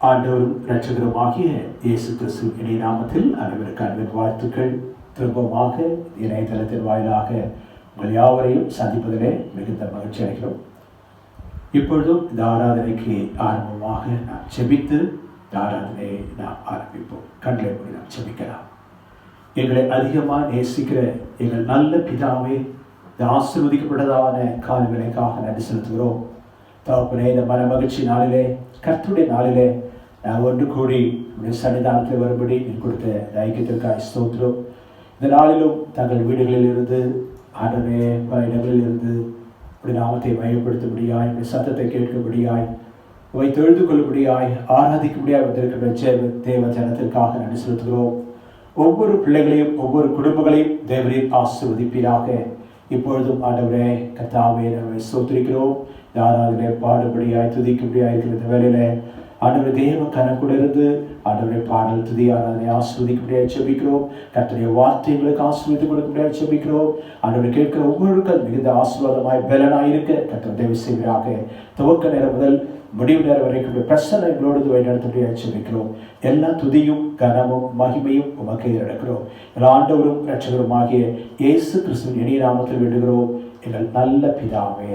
ஆண்டவரும் இரட்சகருமாகிய இயேசு கிறிஸ்துவின் இனிய நாமத்தில் அனைவருக்கு அன்பின் வாழ்த்துக்கள். திரும்பமாக இணையதளத்தின் வாயிலாக உங்கள் யாவரையும் சந்திப்பதிலே மிகுந்த மகிழ்ச்சி அடைகிறோம். இப்பொழுதும் இந்த ஆராதனைக்கு ஆரம்பமாக நாம் செபித்து இந்த ஆராதனையை நாம் ஆரம்பிப்போம். கண்களை மூடி நாம் செபிக்கலாம். எங்களை அதிகமாக நேசிக்கிற எங்கள் நல்ல பிதாவே, இந்த ஆசீர்வதிக்கப்பட்டதான காலவேளைக்காக நன்றி செலுத்துகிறோம். தகப்பனே, இந்த மன மகிழ்ச்சி நாளிலே, கர்த்தருடைய நாளிலே நான் ஒன்று கூடி உடைய சன்னிதானத்தில் வரும்படி நீ கொடுத்த இந்த ஐக்கியத்திற்காக ஸ்தோத்திரம். இந்த நாளிலும் தங்கள் வீடுகளில் இருந்து ஆண்டவரே பல இடங்களில் இருந்து உடைய நாமத்தை மையப்படுத்தும்படியாய், உடைய சத்தத்தை கேட்கும்படியாய், உவை தொழுது கொள்ளும்படியாய், ஆராதிக்கும்படியாய் வந்திருக்கிற தேவ ஜனத்திற்காக நன்றி செலுத்துகிறோம். ஒவ்வொரு பிள்ளைகளையும் ஒவ்வொரு குடும்பங்களையும் தேவரீர் ஆசீர்வதிப்பீராக. இப்பொழுதும் ஆண்டவரே கர்த்தாவே நம்மை ஸ்தோத்திரிக்கிறோம். இந்த ஆராதனை பாடுபடியாய் துதிக்கும்படியாய் இருக்கிற இந்த வேலையில ஆண்டவரே தேவ கனக்கூட இருந்து ஆண்டவரே பாடல் துதி ஆராதனை ஆசீர்வதிக்கும்படியாய் செபிக்கிறோம். கர்த்தருடைய வார்த்தைகளுக்கு ஆசீர்வதித்து கொடுக்கும்படியாய் செபிக்கிறோம். ஆண்டவரை கேட்கிற ஒவ்வொருக்கும் மிகுந்த ஆசீர்வாதமாய் பலனாய் இருக்க கர்த்தர் உதவி செய்வீராக. துவக்க நேரம் முதல் முடிவு நேரம் வரைக்கும் பிரசன்ன எங்களோடு வழிநடத்தும்படியாய் செபிக்கிறோம். எல்லா துதியும் கனமும் மகிமையும் உமக்கே நடக்கிறோம். எல்லா ஆண்டவரும் இரட்சகருமாகிய இயேசு கிறிஸ்துவின் இனிய நாமத்தில் வேண்டுகிறோம் எங்கள் நல்ல பிதாவே.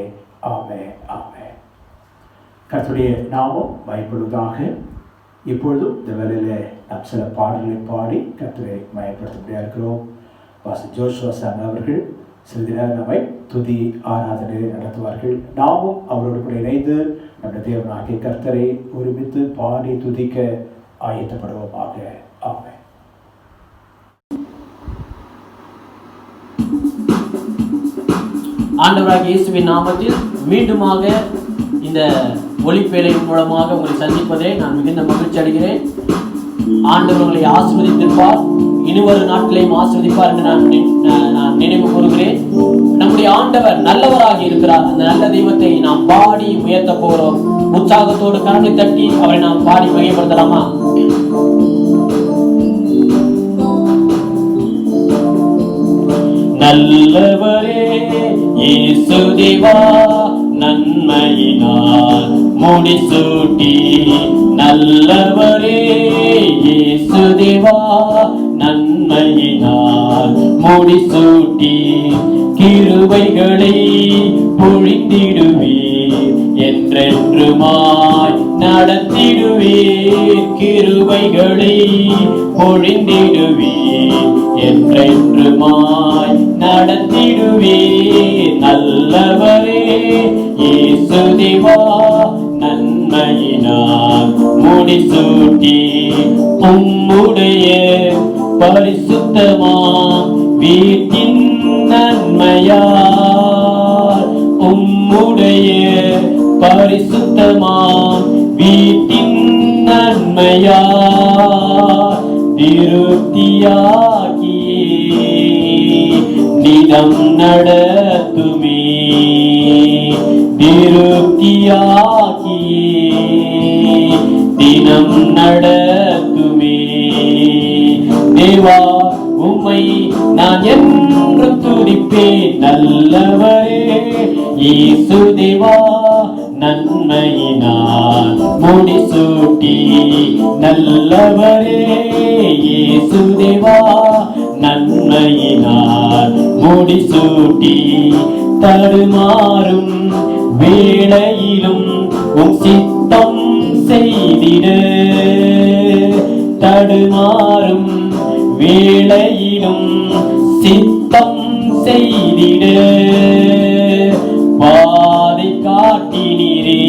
ஆமென், ஆமென். கர்த்தருடைய நாமம் மயப்படுவதாக. இப்பொழுதும் இந்த வேளையில நாம் சில பாடல்களை பாடி கர்த்தரை மயப்படுத்த இருக்கிறோம். பாஸ்டர் ஜோஷுவா சாமி அவர்கள் சிறிது நேரம் நம்மை துதி ஆராதனை நடத்துவார்கள். நாமும் அவரோடு கூட இணைந்து நம்முடைய தேவனாகிய கர்த்தரை ஒருமித்து பாடி துதிக்க ஆயத்தப்படுவோமாக. ஆமென். ஆண்டவராகிய இயேசுவின் நாமத்தில் மீண்டுமாக இந்த ஒளிப்பேழை மூலமாக உங்களை சந்திப்பதை நான் மிகுந்த மகிழ்ச்சி அடைகிறேன். ஆண்டவர் உங்களை ஆசீர்வதித்திருப்பார், இனிவரும் நாட்களையும் ஆசீர்வதிப்பார் என்று நான் நினைவு கூறுகிறேன். நம்முடைய ஆண்டவர் நல்லவராக இருக்கிறார். அந்த நல்ல தெய்வத்தை நாம் பாடி உயர்த்த போகிறோம். உற்சாகத்தோடு கரங்களை தட்டி அவரை நாம் பாடி மையப்படுத்தலாமா? நல்லவரே இயேசு தேவா, நன்மையினால் முடிசூட்டி. நல்லவரே இயேசு தேவா, நன்மையினால் முடிசூட்டி. கிருபைகளை பொழிந்திடுவீர், என்றென்றுமாய் நடத்திடுவீர். கிருபைகளை பொழிந்திடுவீர், என்றென்றுமாய் நடத்திடுவீர். நல்லவரே இயேசு தேவா, நன்மையினால் முடிசூட்டி. உம்முடைய பரிசுத்தமா வீட்டின் நன்மையால், உம்முடைய பரிசுத்தமா வீட்டின் நன்மையால் திருப்தியாகியே நிதம் நடத்துமே. திருப்தியாகியே தினம் நடத்துமே. தேவா உம்மை நான் என்றும் துதிப்பேன். நல்லவரே இயேசு தேவா, நன்மையினால் முடிசூட்டி. நல்லவரே இயேசு தேவா, நன்மையினால் முடிசூட்டி. தடுமாறும் வேளையிலும் உம் சித்தம் செய்திட. தடுமாறும் வேளையிலும் சித்தம் செய்திட. பாதை காட்டினீரே,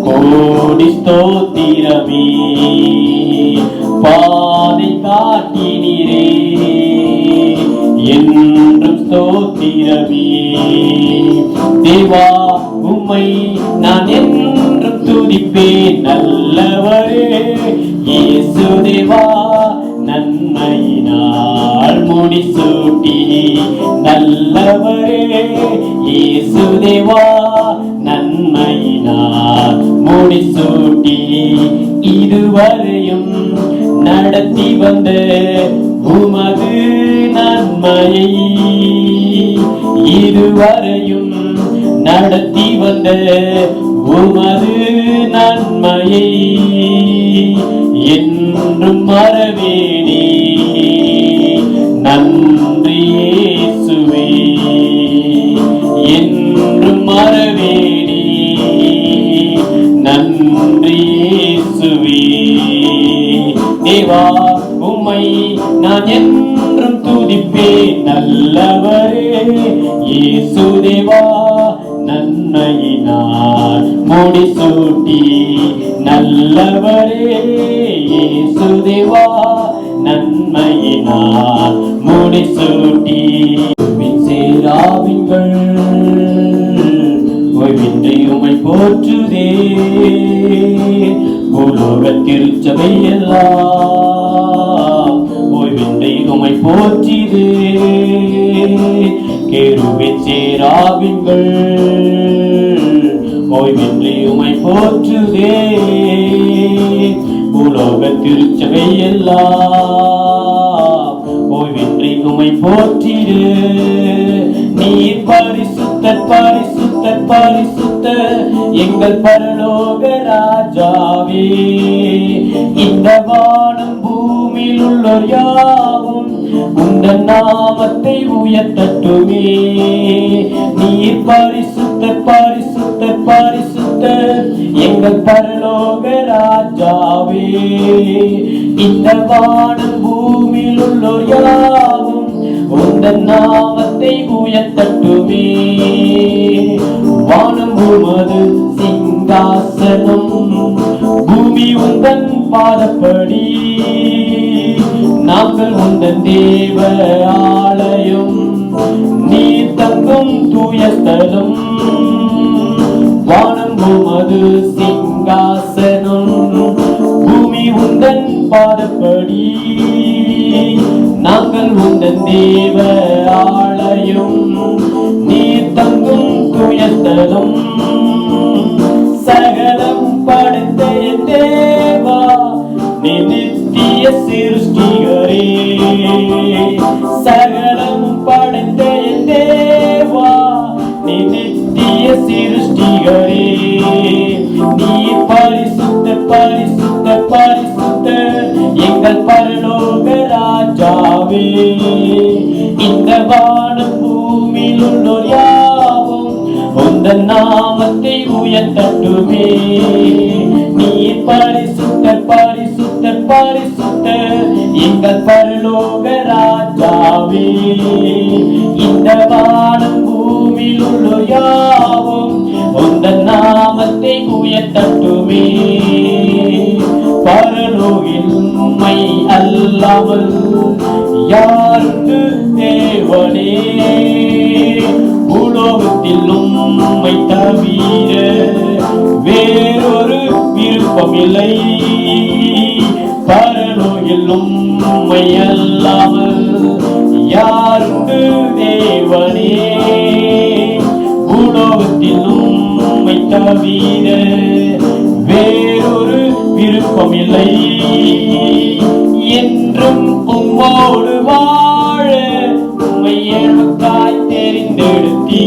கோடி ஸ்தோத்திரமே. பாதை காட்டினீரே, என்றும் ஸ்தோத்திரமே. தேவா உம்மை நான் என்றும் துதிப்பேன். நல்லவரே இயேசு தேவா, நன்மையினால் முடிசூட்டி. நல்லவரே இயேசு தேவா, நன்மையினால் முடிசூட்டி. இதுவரையும் நடத்தி வந்த உமது நன்மையை, இதுவரையும் நடத்தி வந்த உமது நன்மை நன்மையை என்றும் மறவேனே. நன்றி இயேசுவே, என்றும் மறவேனே. நன்றி இயேசுவே. தேவா உம்மை நான் என்றும் துதிப்பேன் நல்லவரே. இயேசு தேவா நன்மையினால் முடிசூட்டி நல்லவரே. இயேசு தேவா நன்மையினால் முடிசூட்டி. சேராவின்கள் ஓய்வின்றி உம்மை போற்றுதே. பூலோக திருச்சபை எல்லாம் ஓய்வின்றி உம்மை போற்றிதே. கேருபீன் சேராவின்கள் ஓய்வின்றி உம்மை போற்றுதே. பூலோக திருச்சபை எல்லாம் ஓய்வின்றி உம்மை போற்றிடு. நீர் பரிசுத்தர் பரிசுத்தர் பரிசுத்தர் எங்கள் பரலோக ராஜாவே. இந்த வானம் பூமியில் உள்ளோர் யாவும் உங்கள் நாமத்தை உயர்த்தட்டுமே. நீர் பரிசுத்தர் பரிசுத்தர் பரிசுத்தர் எங்கள் பரலோக ராஜாவே. இந்த வானம் பூமியில் உள்ளோர் யாவும் உங்கள் நாமத்தை உயர்த்தட்டுமே. வானம் உமது சிங்காசனம், பூமி உந்தன் பாதப்படி. நாங்கள் உந்தன் தேவ ஆலயம், நீர் தங்கும் தூய ஸ்தலம். வானம் உமது சிங்காசனம், பூமி உந்தன் பாதப்படி. நாங்கள் உந்தன் தேவ ஆலயம், நீர் தங்கும் தூய ஸ்தலம். சகலம் படைத்த என் தேவா, நீ நித்திய சிருஷ்டிகரே. சகலம் படைத்த என் தேவா, நீ நித்திய சிருஷ்டிகரே. நீ பரிசுத்த பரிசுத்த பரிசுத்த எங்கள் பரலோக ராஜாவே. இந்த வானம் பூமியில் உள்ளோர் யாவும் உந்தன் நாமத்தை உயர்த்தட்டுமே. நீர் பரிசுத்தர் பரிசுத்தர் பரிசுத்தர் எங்கள் பரலோக ராஜாவே. இந்த வானம் பூமியில் உள்ளோர் யாவும் உந்தன் நாமத்தை உயர்த்தட்டுமே. பரலோகில் உம்மை அல்லாமல் யாருக்கு தேவனே. பூலோகத்தில் உம்மை தவிர வேறொரு விருப்பமில்லை. பரலோகில் உம்மை அல்லாமல் யாருக்கு தேவனே. பூலோகத்தில் உம்மை தவிர வேறொரு விருப்பமில்லை. என்றும் உம்மோடு வாழ உம்மை எனக்காய் தெரிந்தெடுத்தீ.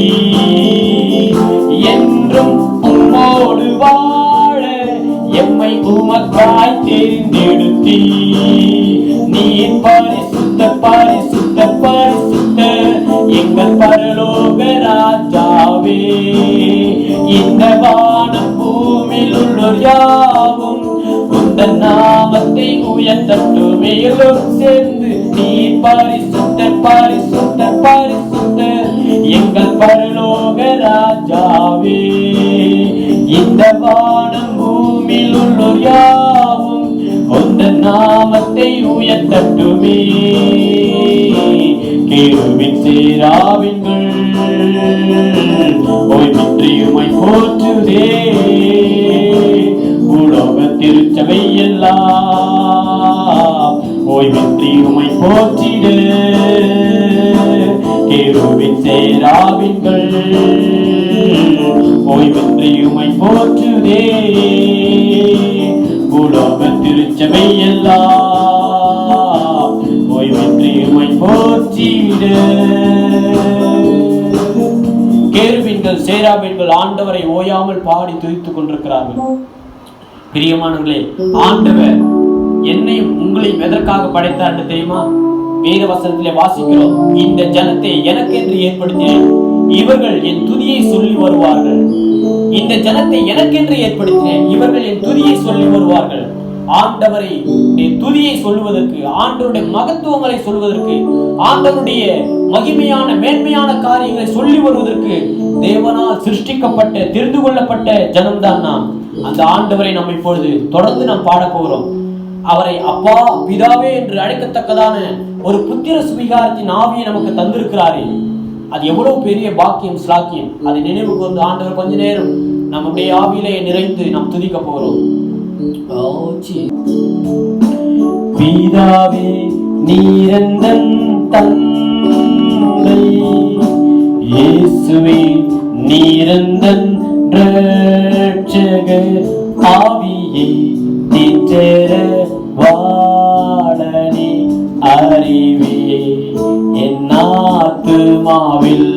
என்றும் உம்மோடு வாழ எம்மை உமக்காய் தெரிந்தெடுத்தீ. நீர் பரிசுத்த பரிசுத்த பரிசுத்த எங்கள் பரலோக ராஜாவே. இந்த வானம் பூமியில் உள்ளோர் யாவும் உந்தன் நாமத்தை உயர்த்தட்டுமே. எல்லோரும் சேர்ந்து நீர் பரிசுத்த பரிசுத்த பரிசுத்த எங்கள் பரலோக ராஜாவே. இந்த வானம் பூமியில் உள்ளோர் யாவும் உந்தன் நாமத்தை உயர்த்தட்டுமே. கேருபீன் சேராவின்கள் ஓய்வின்றி உம்மை போற்றுதே. பூலோக திருச்சபை எல்லாம் ஓய்வின்றி உம்மை போற்றிடு. கேருபீன் சேராவின்கள் ஓய்வின்றி உம்மை போற்றுதே. பூலோக திருச்சபை எல்லாம் ஓய்வின்றி உம்மை போற்றிடு. கேருபீன்கள் சேராபீன்கள் ஆண்டவரை ஓயாமல் பாடி துதித்துக் கொண்டிருக்கிறார்கள். பிரியமானவர்களே, ஆண்டவர் என்னையும் உங்களையும் எதற்காக படைத்தார் என்று தெரியுமா? வேத வசனத்திலே வாசிக்கிறோம், இந்த ஜனத்தை எனக்கென்று ஏற்படுத்தினேன், இவர்கள் என் துதியை சொல்லி வருவார்கள். இந்த ஜனத்தை எனக்கென்று ஏற்படுத்தினேன், இவர்கள் என் துதியை சொல்லி வருவார்கள். ஆண்டவரை துதியை சொல்லுவதற்கு, ஆண்டவருடைய மகத்துவங்களை சொல்வதற்கு, ஆண்டவருடைய மகிமையான மேன்மையான காரியங்களை சொல்லி வருவதற்கு தேவனால் சிருஷ்டிக்கப்பட்ட தெரிந்து கொள்ளப்பட்ட ஜனம்தான் நாம். அந்த ஆண்டவரை நாம் இப்பொழுது தொடர்ந்து நாம் பாட போகிறோம். அவரை அப்பா பிதாவே என்று அழைக்கத்தக்கதான ஒரு புத்திர சுவிகாரத்தின் ஆவியை நமக்கு தந்திருக்கிறாரே, அது எவ்வளவு பெரிய பாக்கியம், ஸ்லாக்கியம். அதை நினைவு கூர்ந்து ஆண்டவர் கொஞ்ச நேரம் நம்முடைய ஆவியிலே நிறைந்து நாம் துதிக்க போகிறோம். பிதாவே நீரந்தன் தந்தை, இயேசுவே நீரந்தன் இரட்சகர், ஆவியை நித்திர வாழனே அறிவே என் ஆத்துமாவில்.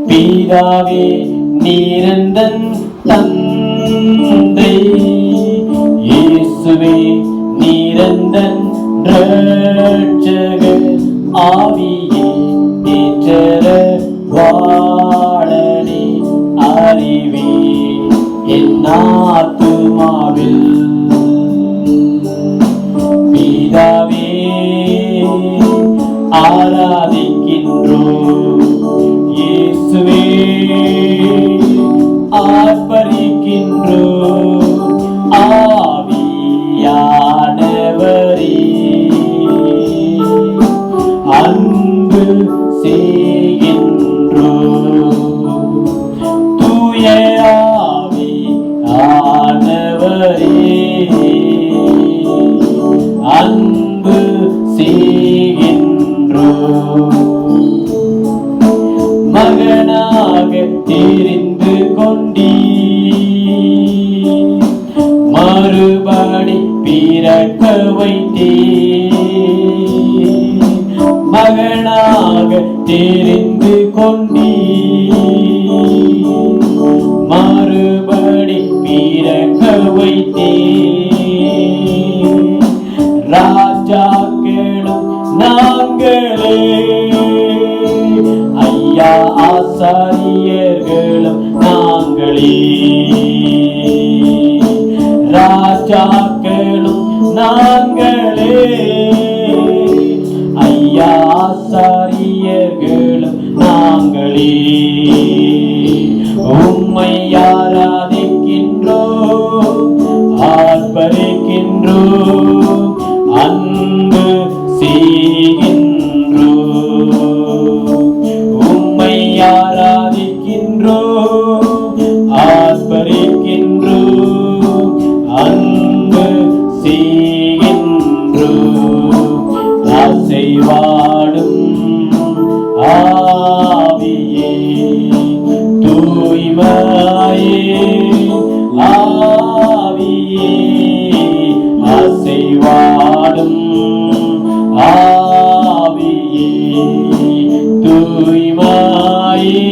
பிதாவே நீரந்தன் தந்தை, இயேசுவே நீரந்தன் இரட்சகர், ஆவியை நித்திர வாழனே அறிவே என் ஆத்துமாவில். பிதாவே ஆராதிக்கின்றோம், இயேசுவே ஆர்ப்பரிக்கின்றோம், ஆவியானவரே அன்பு செய்கின்றோம். தூய ஆவியானவரே அன்பு செய்கின்றோம். மகனாக தெரிந்து கொண்டீ, மறுபடி பிறக்க வைத்தே. மகனாக தெரிந்து கொண்டீ, மறுபடி பிறக்க வைத்தே. ராஜாக்களும் நாங்களே, ஐயா ஆசாரியர்களும் நாங்களே. ராஜாக்களும் நாங்களே, ஐயா ஆசாரியர்களும் நாங்களே. உம்மை ஆராதிக்கின்றோம், ஆர்ப்பரிக்கின்றோம், அன்பு செய்கின்றோம். உம்மை ஆராதிக்கின்றோம், ஆர்ப்பரிக்கின்றோம், அன்பு செய்கின்றோம். அசைவாடும் ஆவியே, தூய்மையே ஆவியே, அசைவாடும் ஆவியே, தூய்மையே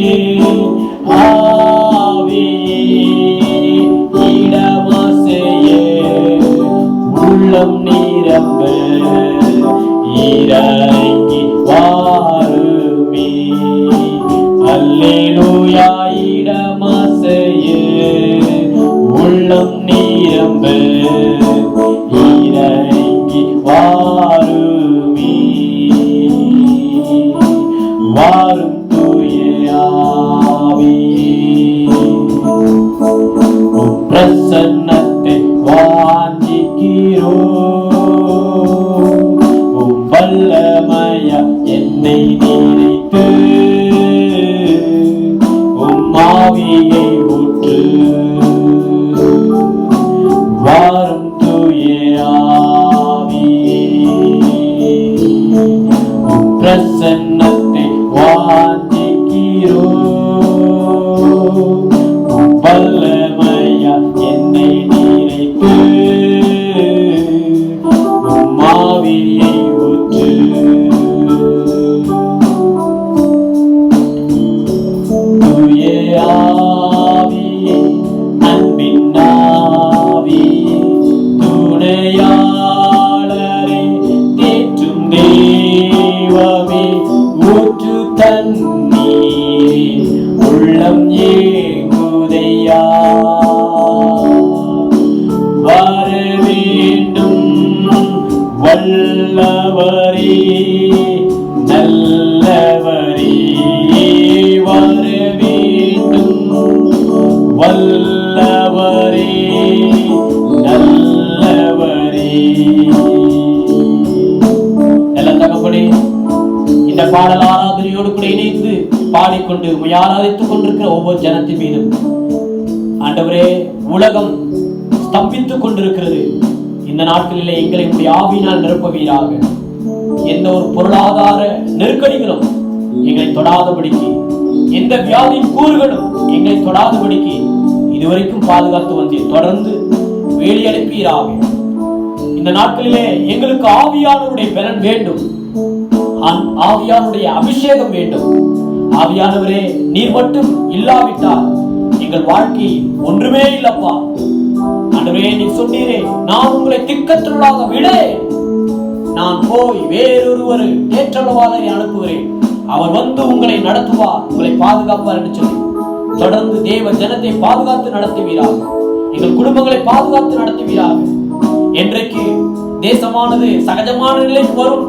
ஆவியே, இடமசைய உள்ளம் நிரம்ப இறங்கி வாருமே. அல்லேலூயா, இடமசைய உள்ளம் நிரம்ப இறங்கி வாருமே. வாரும் தூய ஆவியே, பிரசன்னத்தை வாஞ்சிக்கிறோம். வல்லமைய என்னை நினைத்து ஆவியை ஊற்று. வாரும் தூய ஆவியே, பிரசன்னத்தை வாஞ்சிக்கிறோம். வல்லமையா என்னை நினைத்து ஆவியை ஊற்று. தூய ஆவியே, அன்பின் பாடல் ஆராதனையோடு கூட இணைந்து பாடிக்கொண்டு ஆராதித்துக் கொண்டிருக்கிற ஒவ்வொரு ஜனத்தின் மீதும் ஆண்டவரே, உலகம் ஸ்தம்பித்துக் கொண்டிருக்கிறது. இந்த நாட்களிலே எங்களை உடைய ஆவியினால் நிரப்புவீராக. எந்த ஒரு பொருளாதார நெருக்கடிகளும் எங்களை தொடாதபடிக்கு, எந்த வியாதியின் கூறுகளும் எங்களை தொடாதபடிக்கு இதுவரைக்கும் பாதுகாத்து வந்தீர். தொடர்ந்து வேலி அனுப்பீராக. இந்த நாட்களிலே எங்களுக்கு ஆவியானவருடைய பலன் வேண்டும், ஆவியானுடைய அபிஷேகம் வேண்டும். ஆவியானவரே, நீர் மட்டும் இல்லாவிட்டால் எங்கள் வாழ்க்கை ஒன்றுமே இல்லப்பா. ஆண்டவரே, நீ சொன்னீரே, நான் உங்களை திக்கற்றவர்களாக விடேன், நான் போய் வேறொருவர் ஏற்றளவாளரை அனுப்புகிறேன், அவர் வந்து உங்களை நடத்துவார், உங்களை பாதுகாப்பார் என்று சொல்லி தொடர்ந்து தேவ ஜனத்தை பாதுகாத்து நடத்துவீராக. எங்கள் குடும்பங்களை பாதுகாத்து நடத்துவீராக. என்றைக்கு தேசமானது சகஜமான நிலைக்கு வரும்,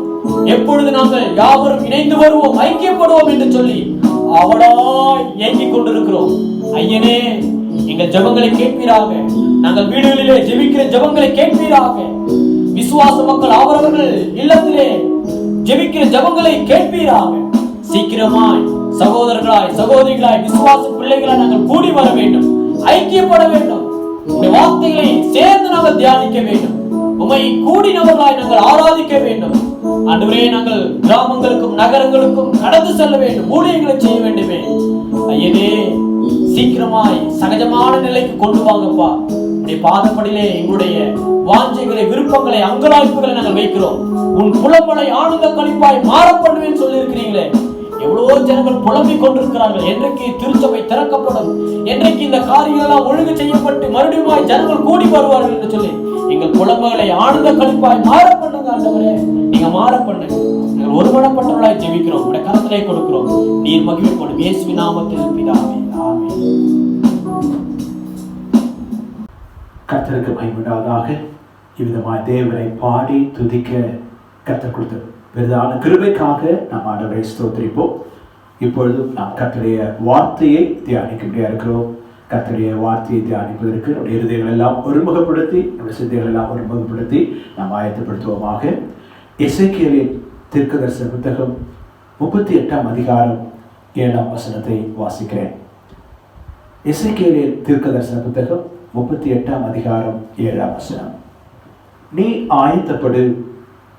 எப்பொழுது நாங்கள் யாவரும் இணைந்து வருவோம், ஐக்கியப்படுவோம் என்று சொல்லி அவளாய் ஏங்கிக் கொண்டிருக்கிறோம். ஐயனே, எங்கள் ஜெபங்களை கேட்பீராக. நாங்கள் வீடுகளிலே ஜெபிக்கிற ஜெபங்களை கேட்பீராக. விசுவாச மக்கள் அவரவர்கள் இல்லத்திலே ஜெபிக்கிற ஜெபங்களை கேட்பீராக. சீக்கிரமாய் சகோதரர்களாய் சகோதரிகளாய் விசுவாச பிள்ளைகளாய் நாங்கள் கூடி வர வேண்டும், ஐக்கியப்பட வேண்டும். உம்முடைய வார்த்தைகளை சேர்ந்து நாங்கள் தியானிக்க வேண்டும். உம்மை கூடினவர்களாய் நாங்கள் ஆராதிக்க வேண்டும். ஆண்டவரே, நாங்கள் கிராமங்களுக்கும் நகரங்களுக்கும் கடந்து செல்ல வேண்டும், ஊழியர்களை செய்ய வேண்டுமே. ஐயனே, சீக்கிரமாய் சகஜமான நிலைக்கு கொண்டு வாங்கப்பா. உடைய பாதப்படியிலே எங்களுடைய வாஞ்சைகளை, விருப்பங்களை, அங்கலாய்ப்புகளை நாங்கள் வைக்கிறோம். உன் புலம்பலை ஆனந்த கழிப்பாய் மாறப்படுவேன் சொல்லி இருக்கிறீங்களே. எவ்வளவோ ஜனங்கள் புலம்பிக் கொண்டிருக்கிறார்கள். என்றைக்கு திருச்சபை திறக்கப்படும், என்றைக்கு இந்த காரியங்கள் எல்லாம் ஒழுங்கு செய்யப்பட்டு மறுபடியும் ஜனங்கள் கூடி வருவார்கள் என்று சொல்லி எங்கள் புலம்பலை ஆனந்த கழிப்பாய் மாறப்படுங்க. ஆண்டவரே, நீங்க மாறப்படுங்க. நாங்கள் ஒருமனப்பட்டவர்களாய் ஜெபிக்கிறோம், உடைய கரத்திலே கொடுக்கிறோம். நீர் மகிமைப்படும். இயேசுவின் நாமத்தில் பிதாவே, ஆமென். கர்த்தருக்கு மகிமையுண்டாவதாக. இவ்விதமாய் தேவனை பாடி துதிக்க கர்த்தர் கொடுத்த பெரிதான கிருபைக்காக நாம் ஆண்டவரை ஸ்தோத்திரிப்போம். இப்பொழுது நாம் கர்த்தருடைய வார்த்தையை தியானிக்க முடியாது இருக்கிறோம். கர்த்தருடைய வார்த்தையை தியானிப்பதற்கு நம்முடைய இருதயங்கள் எல்லாம் ஒருமுகப்படுத்தி, நம்முடைய சிந்தைகள் எல்லாம் ஒருமுகப்படுத்தி நாம் ஆயத்தப்படுத்துவோமாக. எசேக்கியேலின் தீர்க்கதரிசன புத்தகம் 38ஆம் அதிகாரம் 7ஆம் வசனத்தை வாசிக்கிறேன். எசேக்கியேலின் தீர்க்கதரிசன புத்தகம் 38ஆம் அதிகாரம் 7ஆம் வசனம். நீ ஆயத்தப்படு,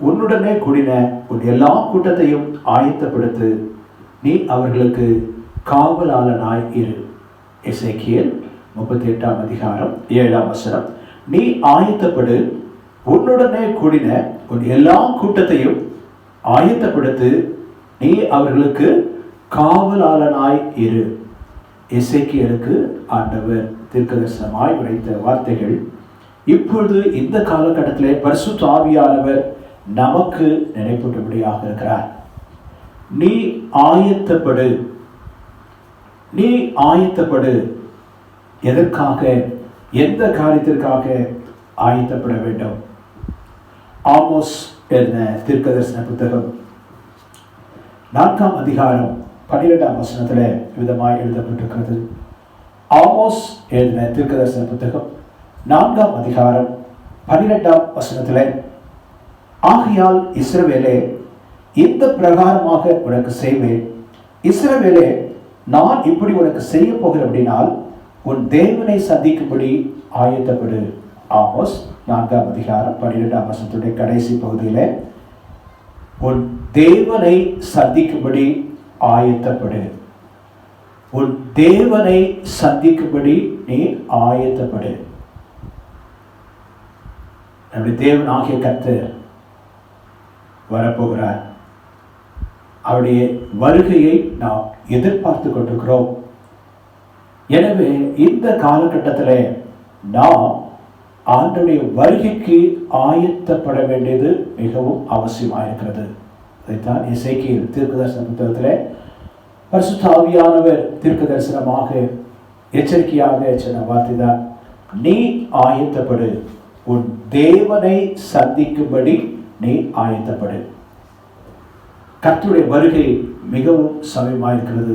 உன்னுடனே கூடின உன் எல்லா கூட்டத்தையும் ஆயத்தப்படுத்து, நீ அவர்களுக்கு காவலாளனாய் இரு. எசேக்கியேல் 38ஆம் அதிகாரம் 7ஆம் வசனம். நீ ஆயத்தப்படு, உன்னுடனே கூடின உன் எல்லா கூட்டத்தையும் ஆயத்தப்படுத்து, நீ அவர்களுக்கு காவலாளனாய் இரு. எசேக்கியேலுக்கு ஆண்டவர் தீர்க்கதரிசனமாய் உரைத்த வார்த்தைகள் இப்பொழுது இந்த காலகட்டத்திலே பரிசுத்த ஆவியானவர் நமக்கு நினைப்பூட்டும்படியாக இருக்கிறார். நீ ஆயத்தப்படு, நீ ஆயத்தப்படு. எதற்காக, எந்த காரியத்திற்காக ஆயத்தப்பட வேண்டும்? ஆமோஸ் எழுதின தீர்க்கதரிசன புத்தகம் 4ஆம் அதிகாரம் 12ஆம் வசனத்தில் விதமாய் எழுதப்பட்டிருக்கிறது. ஆமோஸ் எழுதின தீர்க்கதரிசன புத்தகம் 4ஆம் அதிகாரம் 12ஆம் வசனத்தில், ஆகையால் இஸ்ரவேலே, இந்த பிரகாரமாக உனக்கு செய்வேன். இஸ்ரவேலே, நான் இப்படி உனக்கு செய்ய போகிறபடினால் உன் தேவனை சந்திக்கும்படி ஆயத்தப்படு. ஆமோஸ் 4ஆம் அதிகாரம் 12ஆம் வசனத்துடைய கடைசி பகுதியில், உன் தேவனை சந்திக்கும்படி ஆயத்தப்படு. உன் தேவனை சந்திக்கும்படி நீ ஆயத்தப்படு. நம்முடைய தேவன் ஆகிய கர்த்தர் வரப்போகிறார். அவருடைய வருகையை நாம் எதிர்பார்த்து கொண்டிருக்கிறோம். எனவே இந்த காலகட்டத்தில் நாம் ஆண்டவருடைய வருகைக்கு ஆயத்தப்பட வேண்டியது மிகவும் அவசியமாயிருக்கிறது. அதைத்தான் எசேக்கியேல் தீர்க்கதரிசன புத்தகத்தில் பரிசுத்த ஆவியானவர் தீர்க்க தரிசனமாக எச்சரிக்கையாக சொன்ன வார்த்தை தான், நீ ஆயத்தப்படு, உன் தேவனை சந்திக்கும்படி நீ ஆயத்தப்படு. கர்த்தருடைய வருகை மிகவும் சமயமாயிருக்கிறது.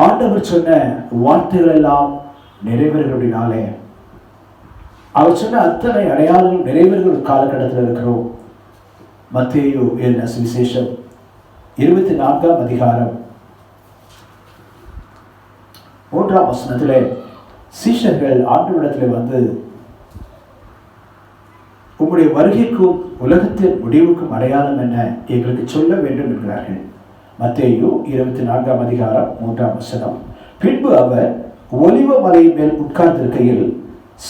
ஆண்டவர் சொன்ன வார்த்தைகள் எல்லாம் நிறைவேறுகிறதினாலே, அவர் சொன்ன அத்தனை அடையாளங்கள் நிறைவேறுகிற காலகட்டத்தில் இருக்கிறோம். மத்தேயு எழுதின சுவிசேஷம் 24ஆம் அதிகாரம் 3ஆம் வசனத்திலே சீஷர்கள் ஆண்டவரிடத்திலே வந்து, உம்முடைய வருகைக்கும் உலகத்தின் முடிவுக்கும் அடையாளம் என்ன, எங்களுக்கு சொல்ல வேண்டும் என்கிறார்கள். மத்தேயு 24ஆம் அதிகாரம் 3ஆம் வசனம். பின்பு அவர் ஒலிவ மலையின் மேல் உட்கார்ந்திருக்கையில்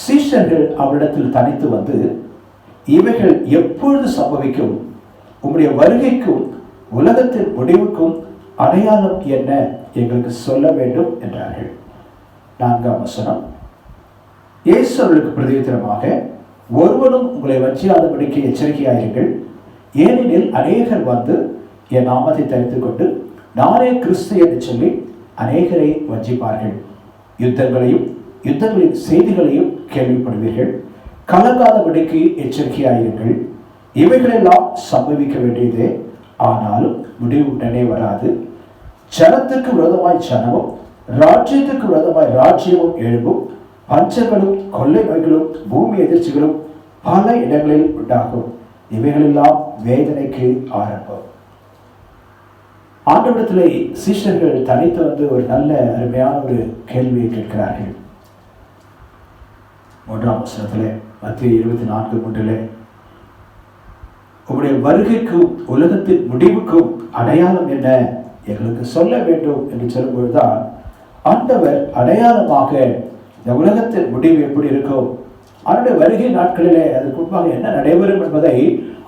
சீஷர்கள் அவரிடத்தில் தனித்து வந்து, இவைகள் எப்பொழுது சம்பவிக்கும், உம்முடைய வருகைக்கும் உலகத்தின் முடிவுக்கும் அடையாளம் என்ன, எங்களுக்கு சொல்ல வேண்டும் என்றார்கள். 4ஆம் வசனம். இயேசு அவர்களுக்கு பிரதியுத்தரமாக, ஒருவனும் உங்களை வஞ்சியாதபடிக்கு எச்சரிக்கையாயிருங்கள். ஏனெனில் அநேகர் வந்து என் நாமத்தை தரித்துக் கொண்டு நானே கிறிஸ்து என்று சொல்லி அநேகரை வஞ்சிப்பார்கள். யுத்தங்களின் செய்திகளையும் கேள்விப்படுவீர்கள். கலங்காதபடிக்கு எச்சரிக்கையாயிருங்கள். இவைகளெல்லாம் சம்பவிக்க வேண்டியதே, ஆனாலும் முடிவு உடனே வராது. ஜனத்துக்கு விரோதமாய் ஜனமும் ராஜ்யத்துக்கு விரோதமாய் ராஜ்யமும் எழும்பும். பஞ்சங்களும் கொள்ளை நோய்களும் பூமி எதிர்ச்சிகளும் பல இடங்களில் உண்டாகும். இவைகளெல்லாம் வேதனைக்கு ஆரம்பம். ஆண்டவரிடத்திலே சீஷர்கள் தனித்து வந்து ஒரு நல்ல அருமையான ஒரு கேள்வியை கேட்கிறார்கள். 3ஆம் வசனத்திலே, மத்தேயு 24:3, உம்முடைய வருகைக்கும் உலகத்தின் முடிவுக்கும் அடையாளம் என்ன, எங்களுக்கு சொல்ல வேண்டும் என்று சொல்லும்போதுதான் ஆண்டவர் அடையாளமாக இந்த உலகத்தின் முடிவு எப்படி இருக்கும், அவருடைய வருகை நாட்களிலே அதுக்கு முன்பாக என்ன நடைபெறும் என்பதை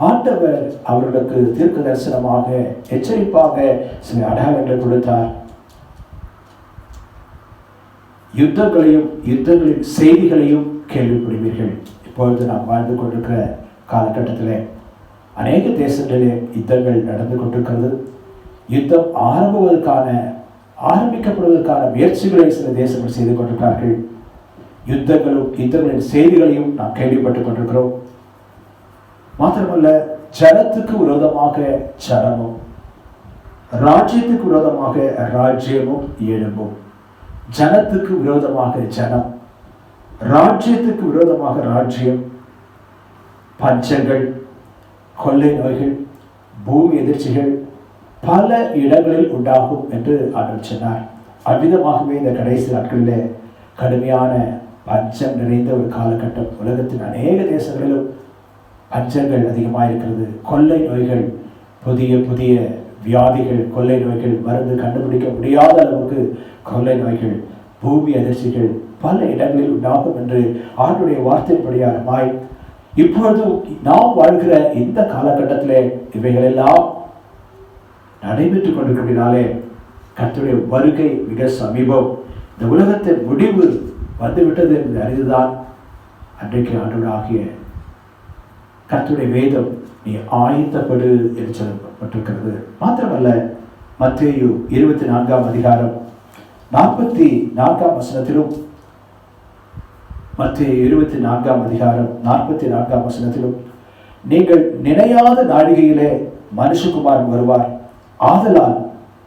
ஆண்டவர் அவர்களுக்கு தீர்க்க தரிசனமாக எச்சரிப்பாக சில அடையாளங்களை கொடுத்தார். யுத்தங்களின் செய்திகளையும் கேள்விப்படுவீர்கள். இப்பொழுது நாம் வாழ்ந்து கொண்டிருக்கிற காலகட்டத்திலே அநேக தேசங்களிலே யுத்தங்கள் நடந்து கொண்டிருக்கிறது. யுத்தம் ஆரம்பிக்கப்படுவதற்கான முயற்சிகளை சில தேசங்கள் செய்து கொண்டிருக்கிறார்கள். யுத்தங்களின் செய்திகளையும் நாம் கேள்விப்பட்டுக் கொண்டிருக்கிறோம். மாத்திரமல்ல, ஜனத்துக்கு விரோதமாக ஜனமும் ராஜ்யத்துக்கு விரோதமாக ராஜ்யமும் எழும்பும். ஜனத்துக்கு விரோதமாக ஜனம், ராஜ்யத்துக்கு விரோதமாக ராஜ்யம். பஞ்சங்கள், கொள்ளை நோய்கள், பூமி எதிர்ச்சிகள் பல இடங்களில் உண்டாகும் என்று ஆண்டவர் சொன்னார். அவ்விதமாகவே இந்த கடைசி நாட்களிலே கடுமையான பஞ்சம் நிறைந்த ஒரு காலகட்டம். உலகத்தின் அநேக தேசங்களிலும் பஞ்சங்கள் அதிகமாக இருக்கிறது. கொள்ளை நோய்கள், புதிய புதிய வியாதிகள், கொள்ளை நோய்கள், மருந்து கண்டுபிடிக்க முடியாத அளவுக்கு கொள்ளை நோய்கள், பூமி அதிர்ச்சிகள் பல இடங்களில் உண்டாகும் என்று ஆண்டுடைய வார்த்தைப்படியாரமாய் இப்பொழுது நாம் வாழ்கிற இந்த காலகட்டத்திலே இவைகளெல்லாம் நடைபெற்றுக் கொண்டிருக்கிறதுனாலே கர்த்தருடைய வருகை மிக சமீபம். இந்த உலகத்தின் முடிவு வந்துவிட்டது என்று அறிந்துதான் அன்றைக்கு ஆண்டவராகிய கர்த்தருடைய வேதம் நீ ஆயத்தப்படு என்று சொல்லப்பட்டிருக்கிறது. மாத்திரமல்ல, மத்தேயு 24ஆம் அதிகாரம் 44ஆம் வசனத்திலும், மத்தேயு 24ஆம் அதிகாரம் 44ஆம் வசனத்திலும், நீங்கள் நினையாத நாழிகையிலே மனுஷகுமாரன் வருவார், ஆதலால்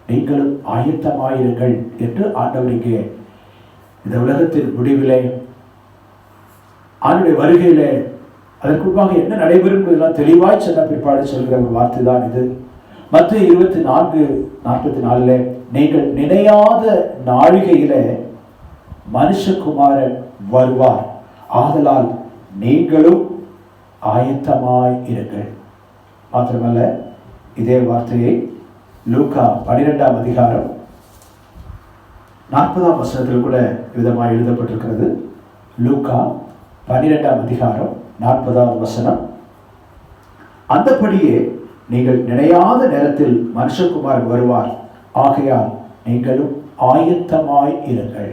நீங்களும் ஆயத்தமாயிருங்கள் என்று ஆண்டவர் இங்கே இந்த உலகத்தின் முடிவிலே ஆண்டுடைய வருகையிலே அதற்கு முன்பாக என்ன நடைபெறும் என்பதெல்லாம் தெளிவாய் சொன்ன பிற்பாடு சொல்கிற ஒரு வார்த்தை தான் இது. மத்தேயு 24:44, நீங்கள் நினையாத நாழிகையிலே மனுஷகுமாரன் வருவார், ஆதலால் நீங்களும் ஆயத்தமாய் இருங்கள். மாத்திரமல்ல, இதே வார்த்தையை லூக்கா 12ஆம் அதிகாரம் 40ஆம் வசனத்தில் கூட விதமாக எழுதப்பட்டிருக்கிறது. லூக்கா 12ஆம் அதிகாரம் 40ஆம் வசனம், அந்தபடியே நீங்கள் நினையாத நேரத்தில் மனுஷகுமாரன் வருவார், ஆகையால் நீங்களும் ஆயத்தமாய் இருங்கள்.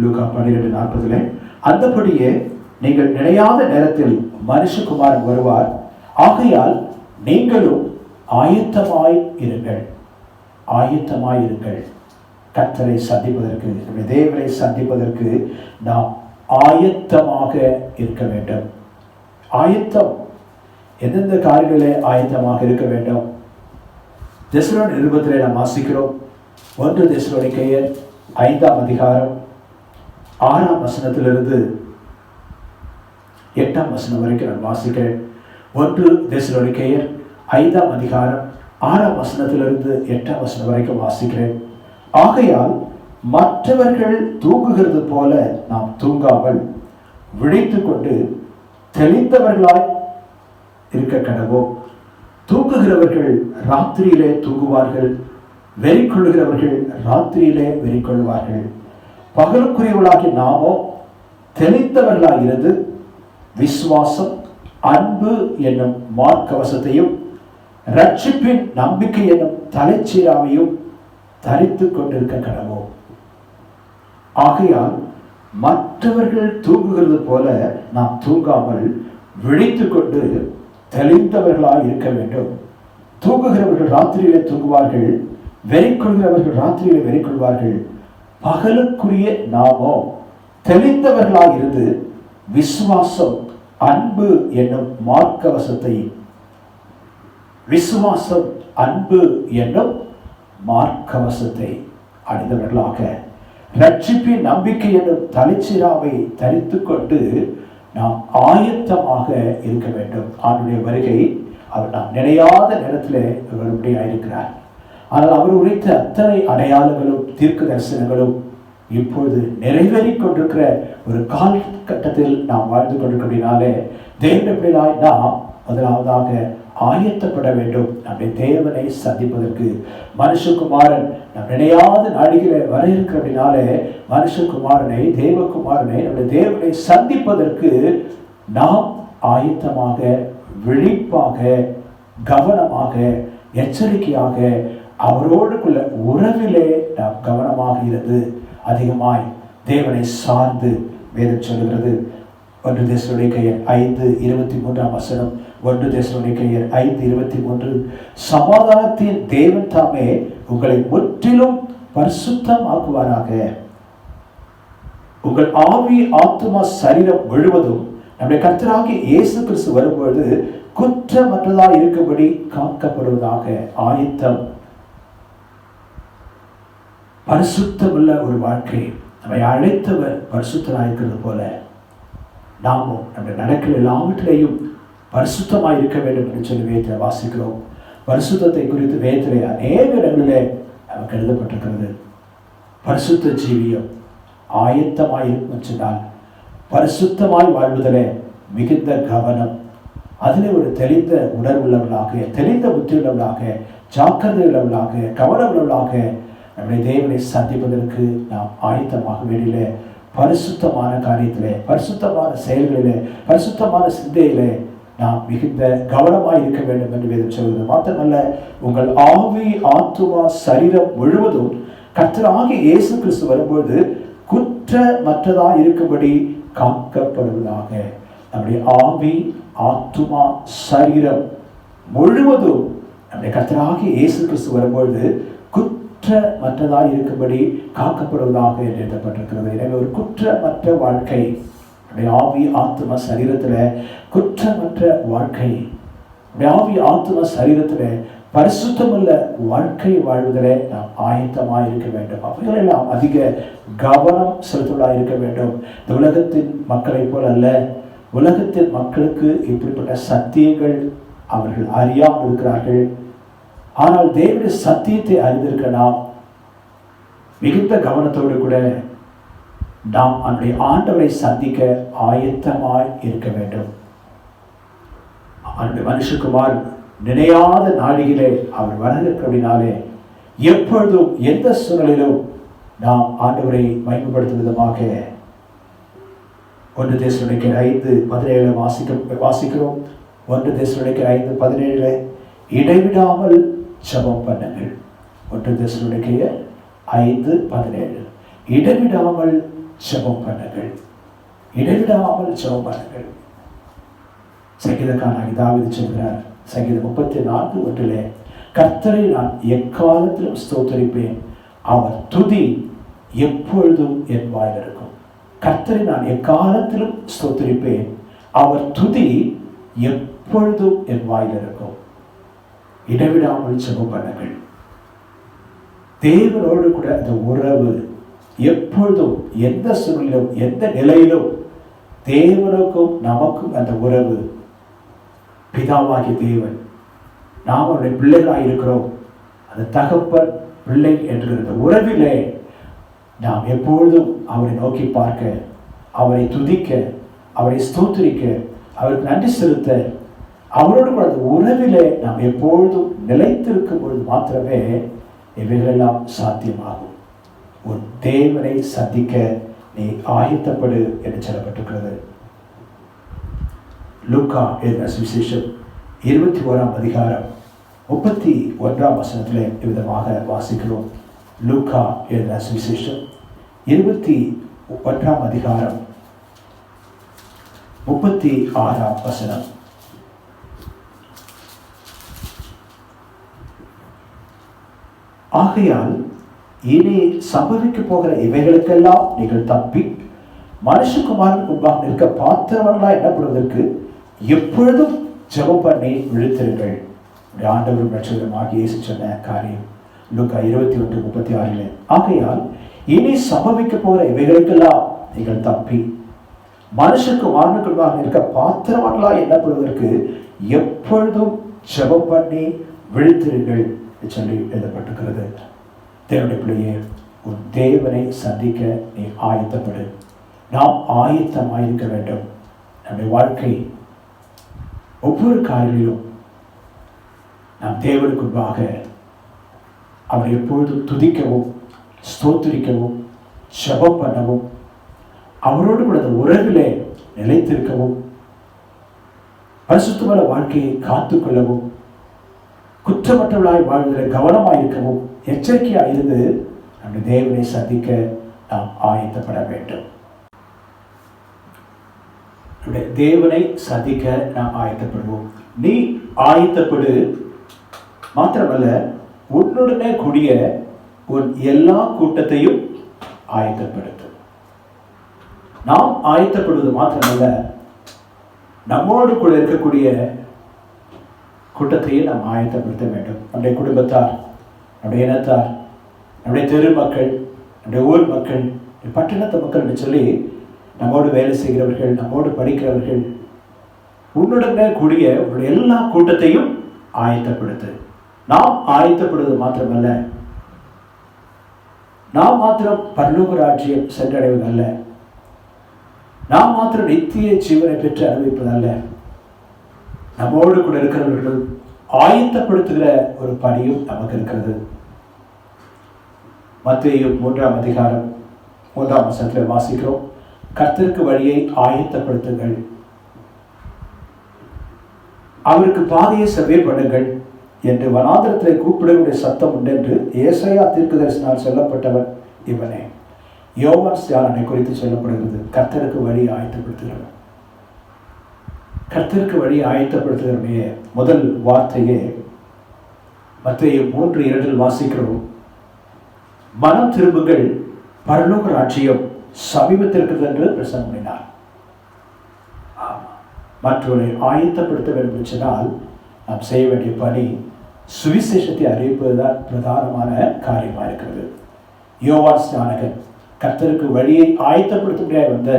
லூக்கா 12:40, அந்தபடியே நீங்கள் நினையாத நேரத்தில் மனுஷகுமாரன் வருவார், ஆகையால் நீங்களும் ஆயத்தமாய் இருங்கள். ஆயத்தமாய் இருங்கள். கர்த்தரை சந்திப்பதற்கு, தேவனை சந்திப்பதற்கு நாம் ஆயத்தமாக இருக்க வேண்டும். ஆயத்தம் எந்தெந்த காரியங்களே ஆயத்தமாக இருக்க வேண்டும். தெசலோனிக்கேயர் நிருபத்திலே நாம் வாசிக்கிறோம். 1 தெசலோனிக்கேயர் 5ஆம் அதிகாரம் 6ஆம் வசனத்திலிருந்து 8ஆம் வசனம் வரைக்கும் நான் வாசிக்கிறேன். 1 தெசலோனிக்கேயர் 5ஆம் அதிகாரம் 6ஆம் வசனத்திலிருந்து 8ஆம் வசனம் வரைக்கும் வாசிக்கிறேன். ஆகையால் மற்றவர்கள் தூங்குகிறது போல நாம் தூங்காமல் விழித்துக் கொண்டு தெளிந்தவர்களாய் இருக்க கடவோம். தூங்குகிறவர்கள் ராத்திரியிலே தூங்குவார்கள், வெறி கொள்ளுகிறவர்கள் ராத்திரியிலே வெறி கொள்வார்கள். பகலுக்குரியவர்களாகி நாமோ தெளிந்தவர்களாய் இருந்து விசுவாசம், அன்பு என்னும் மார்க்கவசத்தையும் ரட்சிப்பின் நம்பிக்கை என்னும் தலைச்சீராவையும் தரித்துக் கொண்டிருக்க கடவோம். ஆகையால் மற்றவர்கள் தூங்குகிறது போல நாம் தூங்காமல் விழித்துக் கொண்டு தெளிந்தவர்களாய் இருக்க வேண்டும். தூங்குகிறவர்கள் ராத்திரியிலே தூங்குவார்கள், வெறி கொள்கிறவர்கள் ராத்திரியிலே வெறி கொள்வார்கள். பகலுக்குரிய நாமோ தெளிந்தவர்களாய் இருந்து விசுவாசம், அன்பு என்னும் மார்க்கவசத்தை விசுவாசம், அன்பு என்னும் மார்க்கவசத்தை அணிந்தவர்களாக ரட்சிப்பின் நம்பிக்கை என்னும் தலைச்சீராவை தரித்துக் கொண்டு நாம் ஆயத்தமாக இருக்க வேண்டும். அவருடைய வருகை அவர் நாம் நினையாத நேரத்தில் வரும்படியாக இருக்கிறார். ஆனால் அவர் உரைத்த அத்தனை அடையாளங்களும் தீர்க்க தரிசனங்களும் இப்பொழுது நிறைவேறிக் கொண்டிருக்கிற ஒரு காலகட்டத்தில் நாம் வாழ்ந்து கொண்டிருக்கிறதுனாலே தேவனுடைய பிள்ளைகளாய் நாம் முதலாவதாக ஆயத்தப்பட வேண்டும். நம்முடைய தேவனை சந்திப்பதற்கு மனுஷகுமாரன் நம் நினையாத நாடிகளை வர இருக்கிறதுனாலே மனுஷகுமாரனை, தேவகுமாரனை, நம்முடைய தேவனை சந்திப்பதற்கு நாம் ஆயத்தமாக, விழிப்பாக, கவனமாக, எச்சரிக்கையாக அவரோடுக்குள்ள உறவிலே நாம் கவனமாக இருந்து அதிகமாய் தேவனை சார்ந்து வேதம் சொல்லுகிறது. 1 தெசலோனிக்கேயர் 5:23ஆம் வசனம். 1 தெசலோனிக்கேயர் 5:23 சமாதானத்தின் தேவன் தாமே உங்களை முற்றிலும் பரிசுத்தமாக்குவாராக. உங்கள் ஆவி, ஆத்துமா, சரீரம் முழுவதும் நம்முடைய கர்த்தராகிய இயேசு கிறிஸ்து வரும்பொழுது குற்றமற்றதாக இருக்கும்படி காக்கப்படுவதாக. ஆயத்தம், பரிசுத்தமுள்ள ஒரு வாழ்க்கை. நம்மை அழைத்தவர் பரிசுத்தராயிருக்கிறது போல நாமும் நம்முடைய நடக்கிற எல்லாவற்றிலையும் பரிசுத்தமாக இருக்க வேண்டும் என்று சொல்லி வேதத்தில் வாசிக்கிறோம். பரிசுத்தத்தை குறித்து வேதத்திலே அநேக இடங்களிலே நமக்கு எழுதப்பட்டிருக்கிறது. பரிசுத்த ஜீவியம் ஆயத்தமாக இருக்கும் சொன்னால் பரிசுத்தமாய் வாழ்வதிலே மிகுந்த கவனம், அதில் ஒரு தெளிந்த உணர்வுள்ளவர்களாக, தெளிந்த புத்தி உள்ளவர்களாக, ஜாக்கிரதை உள்ளவர்களாக, கவனம் உள்ளவர்களாக நம்முடைய தேவனை சந்திப்பதற்கு நாம் ஆயத்தமாக வேண்டிய பரிசுத்தமான காரியத்திலே, பரிசுத்தமான செயல்களிலே, பரிசுத்தமான சிந்தையிலே நாம் மிகுந்த கவனமாக இருக்க வேண்டும் என்று வேதம் சொல்கிறது. மாத்திரமல்ல, உங்கள் ஆவி, ஆத்துமா, சரீரம் முழுவதும் கர்த்தராகிய இயேசு கிறிஸ்து வரும்பொழுது குற்றமற்றதாக இருக்கும்படி காக்கப்படுவதாக. நம்முடைய ஆவி, ஆத்துமா, சரீரம் முழுவதும் நம்முடைய கர்த்தராகிய இயேசு கிறிஸ்து வரும்பொழுது குற்றமற்றதாக இருக்கும்படி காக்கப்படுவதாக என்று எழுதப்பட்டிருக்கிறது. எனவே ஒரு குற்றமற்ற வாழ்க்கை, ஆவி, ஆத்மா, சரீரத்தில் குற்றமற்ற வாழ்க்கை, ஆவி, ஆத்மா, சரீரத்தில் பரிசுத்தமுள்ள வாழ்க்கை வாழ்வதில் நாம் ஆயத்தமாக இருக்க வேண்டும். அவைகளில் நாம் அதிக கவனம் செலுத்துவதாக இருக்க வேண்டும். இந்த உலகத்தின் மக்களை போல் அல்ல. உலகத்தின் மக்களுக்கு இப்படிப்பட்ட சத்தியங்கள் அவர்கள் அறியாமல் இருக்கிறார்கள். ஆனால் தேவனுடைய சத்தியத்தை அறிந்திருக்கிற நாம் மிகுந்த கவனத்தோடு கூட நாம் அவருடைய ஆண்டவரை சந்திக்க ஆயத்தமாய் இருக்க வேண்டும். அவருடைய மனுஷகுமார் நினையாத நாடிகளே அவர் வரவிருக்கிறபடினாலே எப்பொழுதும் எந்த சூழ்நிலையிலும் நாம் ஆண்டவரை மகிமைப்படுத்தும் விதமாக 1 தெசலோனிக்கேயர் 5:17 வாசிக்கிறோம். 1 தெசலோனிக்கேயர் 5:17 இடைவிடாமல் ஜெபம் பண்ணுங்கள். 1 தெசலோனிக்கேயர் 5:17 இடைவிடாமல் ஜெபம் பண்ணுங்கள். இடைவிடாமல் ஜெபம் பண்ணுங்கள். சங்கீதக்காரனாகிய தாவீது சொல்கிறார், சங்கீதம் 34:1 கர்த்தரை நான் எக்காலத்திலும் ஸ்தோத்தரிப்பேன், அவர் துதி எப்பொழுதும் என் வாயில் இருக்கும். கர்த்தரை நான் எக்காலத்திலும் ஸ்தோத்தரிப்பேன், அவர் துதி எப்பொழுதும் என் வாயில் இருக்கும். இடைவிடாமல் ஜெபம் பண்ணுங்கள். தேவனோடு கூட அந்த உறவு எப்பொழுதும், எந்த சூழ்நிலையிலும், எந்த நிலையிலும் தேவனுக்கும் நமக்கும் அந்த உறவு, பிதாவாகிய தேவன் நாம் அவருடைய பிள்ளைகளாக இருக்கிறோம். அந்த தகப்பன் பிள்ளை என்கிற உறவிலே நாம் எப்பொழுதும் அவரை நோக்கி பார்க்க, அவரை துதிக்க, அவரை ஸ்தோத்திரிக்க, அவருக்கு நன்றி செலுத்த, அவரோடு கூட அந்த உறவிலே நாம் எப்பொழுதும் நிலைத்திருக்கும் பொழுது மாத்திரமே இவைகளெல்லாம் சாத்தியமாகும். உன் தேவனை சந்திக்க நீ ஆயத்தப்படு என்று சொல்லப்பட்டிருக்கிறது. லூக்கா எழுதின சுவிசேஷம் 21ஆம் அதிகாரம் 31ஆம் வசனத்திலே விதமாக வாசிக்கிறோம். லூக்கா எழுதின சுவிசேஷம் 21ஆம் அதிகாரம் 36ஆம் வசனம். ஆகையால் இனி சம்பவிக்க போகிற இவைகளுக்கெல்லாம் நீங்கள் தப்பி மனுஷகுமாரன் முன்பாக நிற்க பாத்திரவர்களாய் எண்ணப்படுவதற்கு எப்பொழுதும் ஜெபம் பண்ணி விழித்திருங்கள். ஆண்டவரும் ரட்சகருமாகிய இயேசு சொன்ன காரியம் லூக்கா 21:36. ஆகையால் இனி சம்பவிக்க போகிற இவைகளுக்கெல்லாம் நீங்கள் தப்பி மனுஷகுமாரனுக்கு முன்பாக நிற்க பாத்திரவர்களாய் எண்ணப்படுவதற்கு எப்பொழுதும் ஜெபம் பண்ணி விழித்திருங்கள் சொல்லி எழுதப்பட்டிருக்கிறது. தேவனுடைய பிள்ளையே, உன் தேவனை சந்திக்க நீ ஆயத்தப்படு. நாம் ஆயத்தமாயிருக்க வேண்டும். நம்முடைய வாழ்க்கை ஒவ்வொரு காரியங்களிலும் நாம் தேவனுக்கு முன்பாக அவரை எப்பொழுதும் துதிக்கவும், ஸ்தோத்திரிக்கவும், ஜெபம் பண்ணவும், அவரோடு கூட அந்த உறவிலே நிலைத்திருக்கவும், பரிசுத்தமான வாழ்க்கையை காத்துக்கொள்ளவும், குற்றமற்றவர்களாய் வாழ்வதில் கவனமாயிருக்கவும், எச்சரிக்கையாக இருந்து நம்முடைய தேவனை சந்திக்க நாம் ஆயத்தப்பட வேண்டும். நம்முடைய தேவனை சந்திக்க நாம் ஆயத்தப்படுவோம். நீ ஆயத்தப்படு மாத்திரமல்ல, உன்னுடனே கூடிய உன் எல்லா கூட்டத்தையும் ஆயத்தப்படுத்து. நாம் ஆயத்தப்படுவது மாத்திரமல்ல, நம்மோடு கூட இருக்கக்கூடிய கூட்டத்தையே நாம் ஆயத்தப்படுத்த வேண்டும். நம்முடைய குடும்பத்தார், நம்முடைய இனத்தார், நம்முடைய தெரு மக்கள், நம்முடைய ஊர் மக்கள், பட்டணத்து மக்கள் என்று சொல்லி நம்மோடு வேலை செய்கிறவர்கள், நம்மோடு படிக்கிறவர்கள், உன்னுடனே கூடிய உன்னுடைய எல்லா கூட்டத்தையும் ஆயத்தப்படுத்து. நாம் ஆயத்தப்படுவது மாத்திரமல்ல, நாம் மாத்திரம் பரலோக ராஜ்யம் சென்றடைவதல்ல, நாம் மாத்திரம் நித்திய ஜீவனை பெற்று அனுபவிப்பதல்ல, நம்மோடு கூட இருக்கிறவர்கள் ஆயத்தப்படுத்துகிற ஒரு பணியும் நமக்கு இருக்கிறது. மத்தேயு 3ஆம் அதிகாரம் 3ஆம் வசனத்தில் வாசிக்கிறோம், கர்த்தருக்கு வழியை ஆயத்தப்படுத்துங்கள், அவருக்கு பாதையை செவ்வாய் பண்ணுங்கள் என்று வனாந்திரத்திலே கூப்பிடக்கூடிய சத்தம் உண்டு என்று ஏசாயா தீர்க்கதரிசினால் சொல்லப்பட்டவன் இவனே. யோவான் ஸ்நானனை குறித்து சொல்லப்படுகிறது. கர்த்தருக்கு வழி ஆயத்தப்படுத்துகிறவன். கர்த்தருக்கு வழி ஆயத்தப்படுத்துகிற முதல் வார்த்தையே மத்தேயு 3:2 வாசிக்கிறோம், மனம் திரும்புங்கள், பரலோக ராஜ்யம் சமீபத்திற்கிறது என்று பிரசங்கம் பண்ணினார். மற்றவரை ஆயத்தப்படுத்த வேண்டும் என்று சொன்னால் நாம் செய்ய வேண்டிய பணி சுவிசேஷத்தை அறிவிப்பதுதான் பிரதானமான காரியமாக இருக்கிறது. யோவான் ஸ்நானகன் கர்த்தருக்கு வழியை ஆயத்தப்படுத்த முடியாது வந்த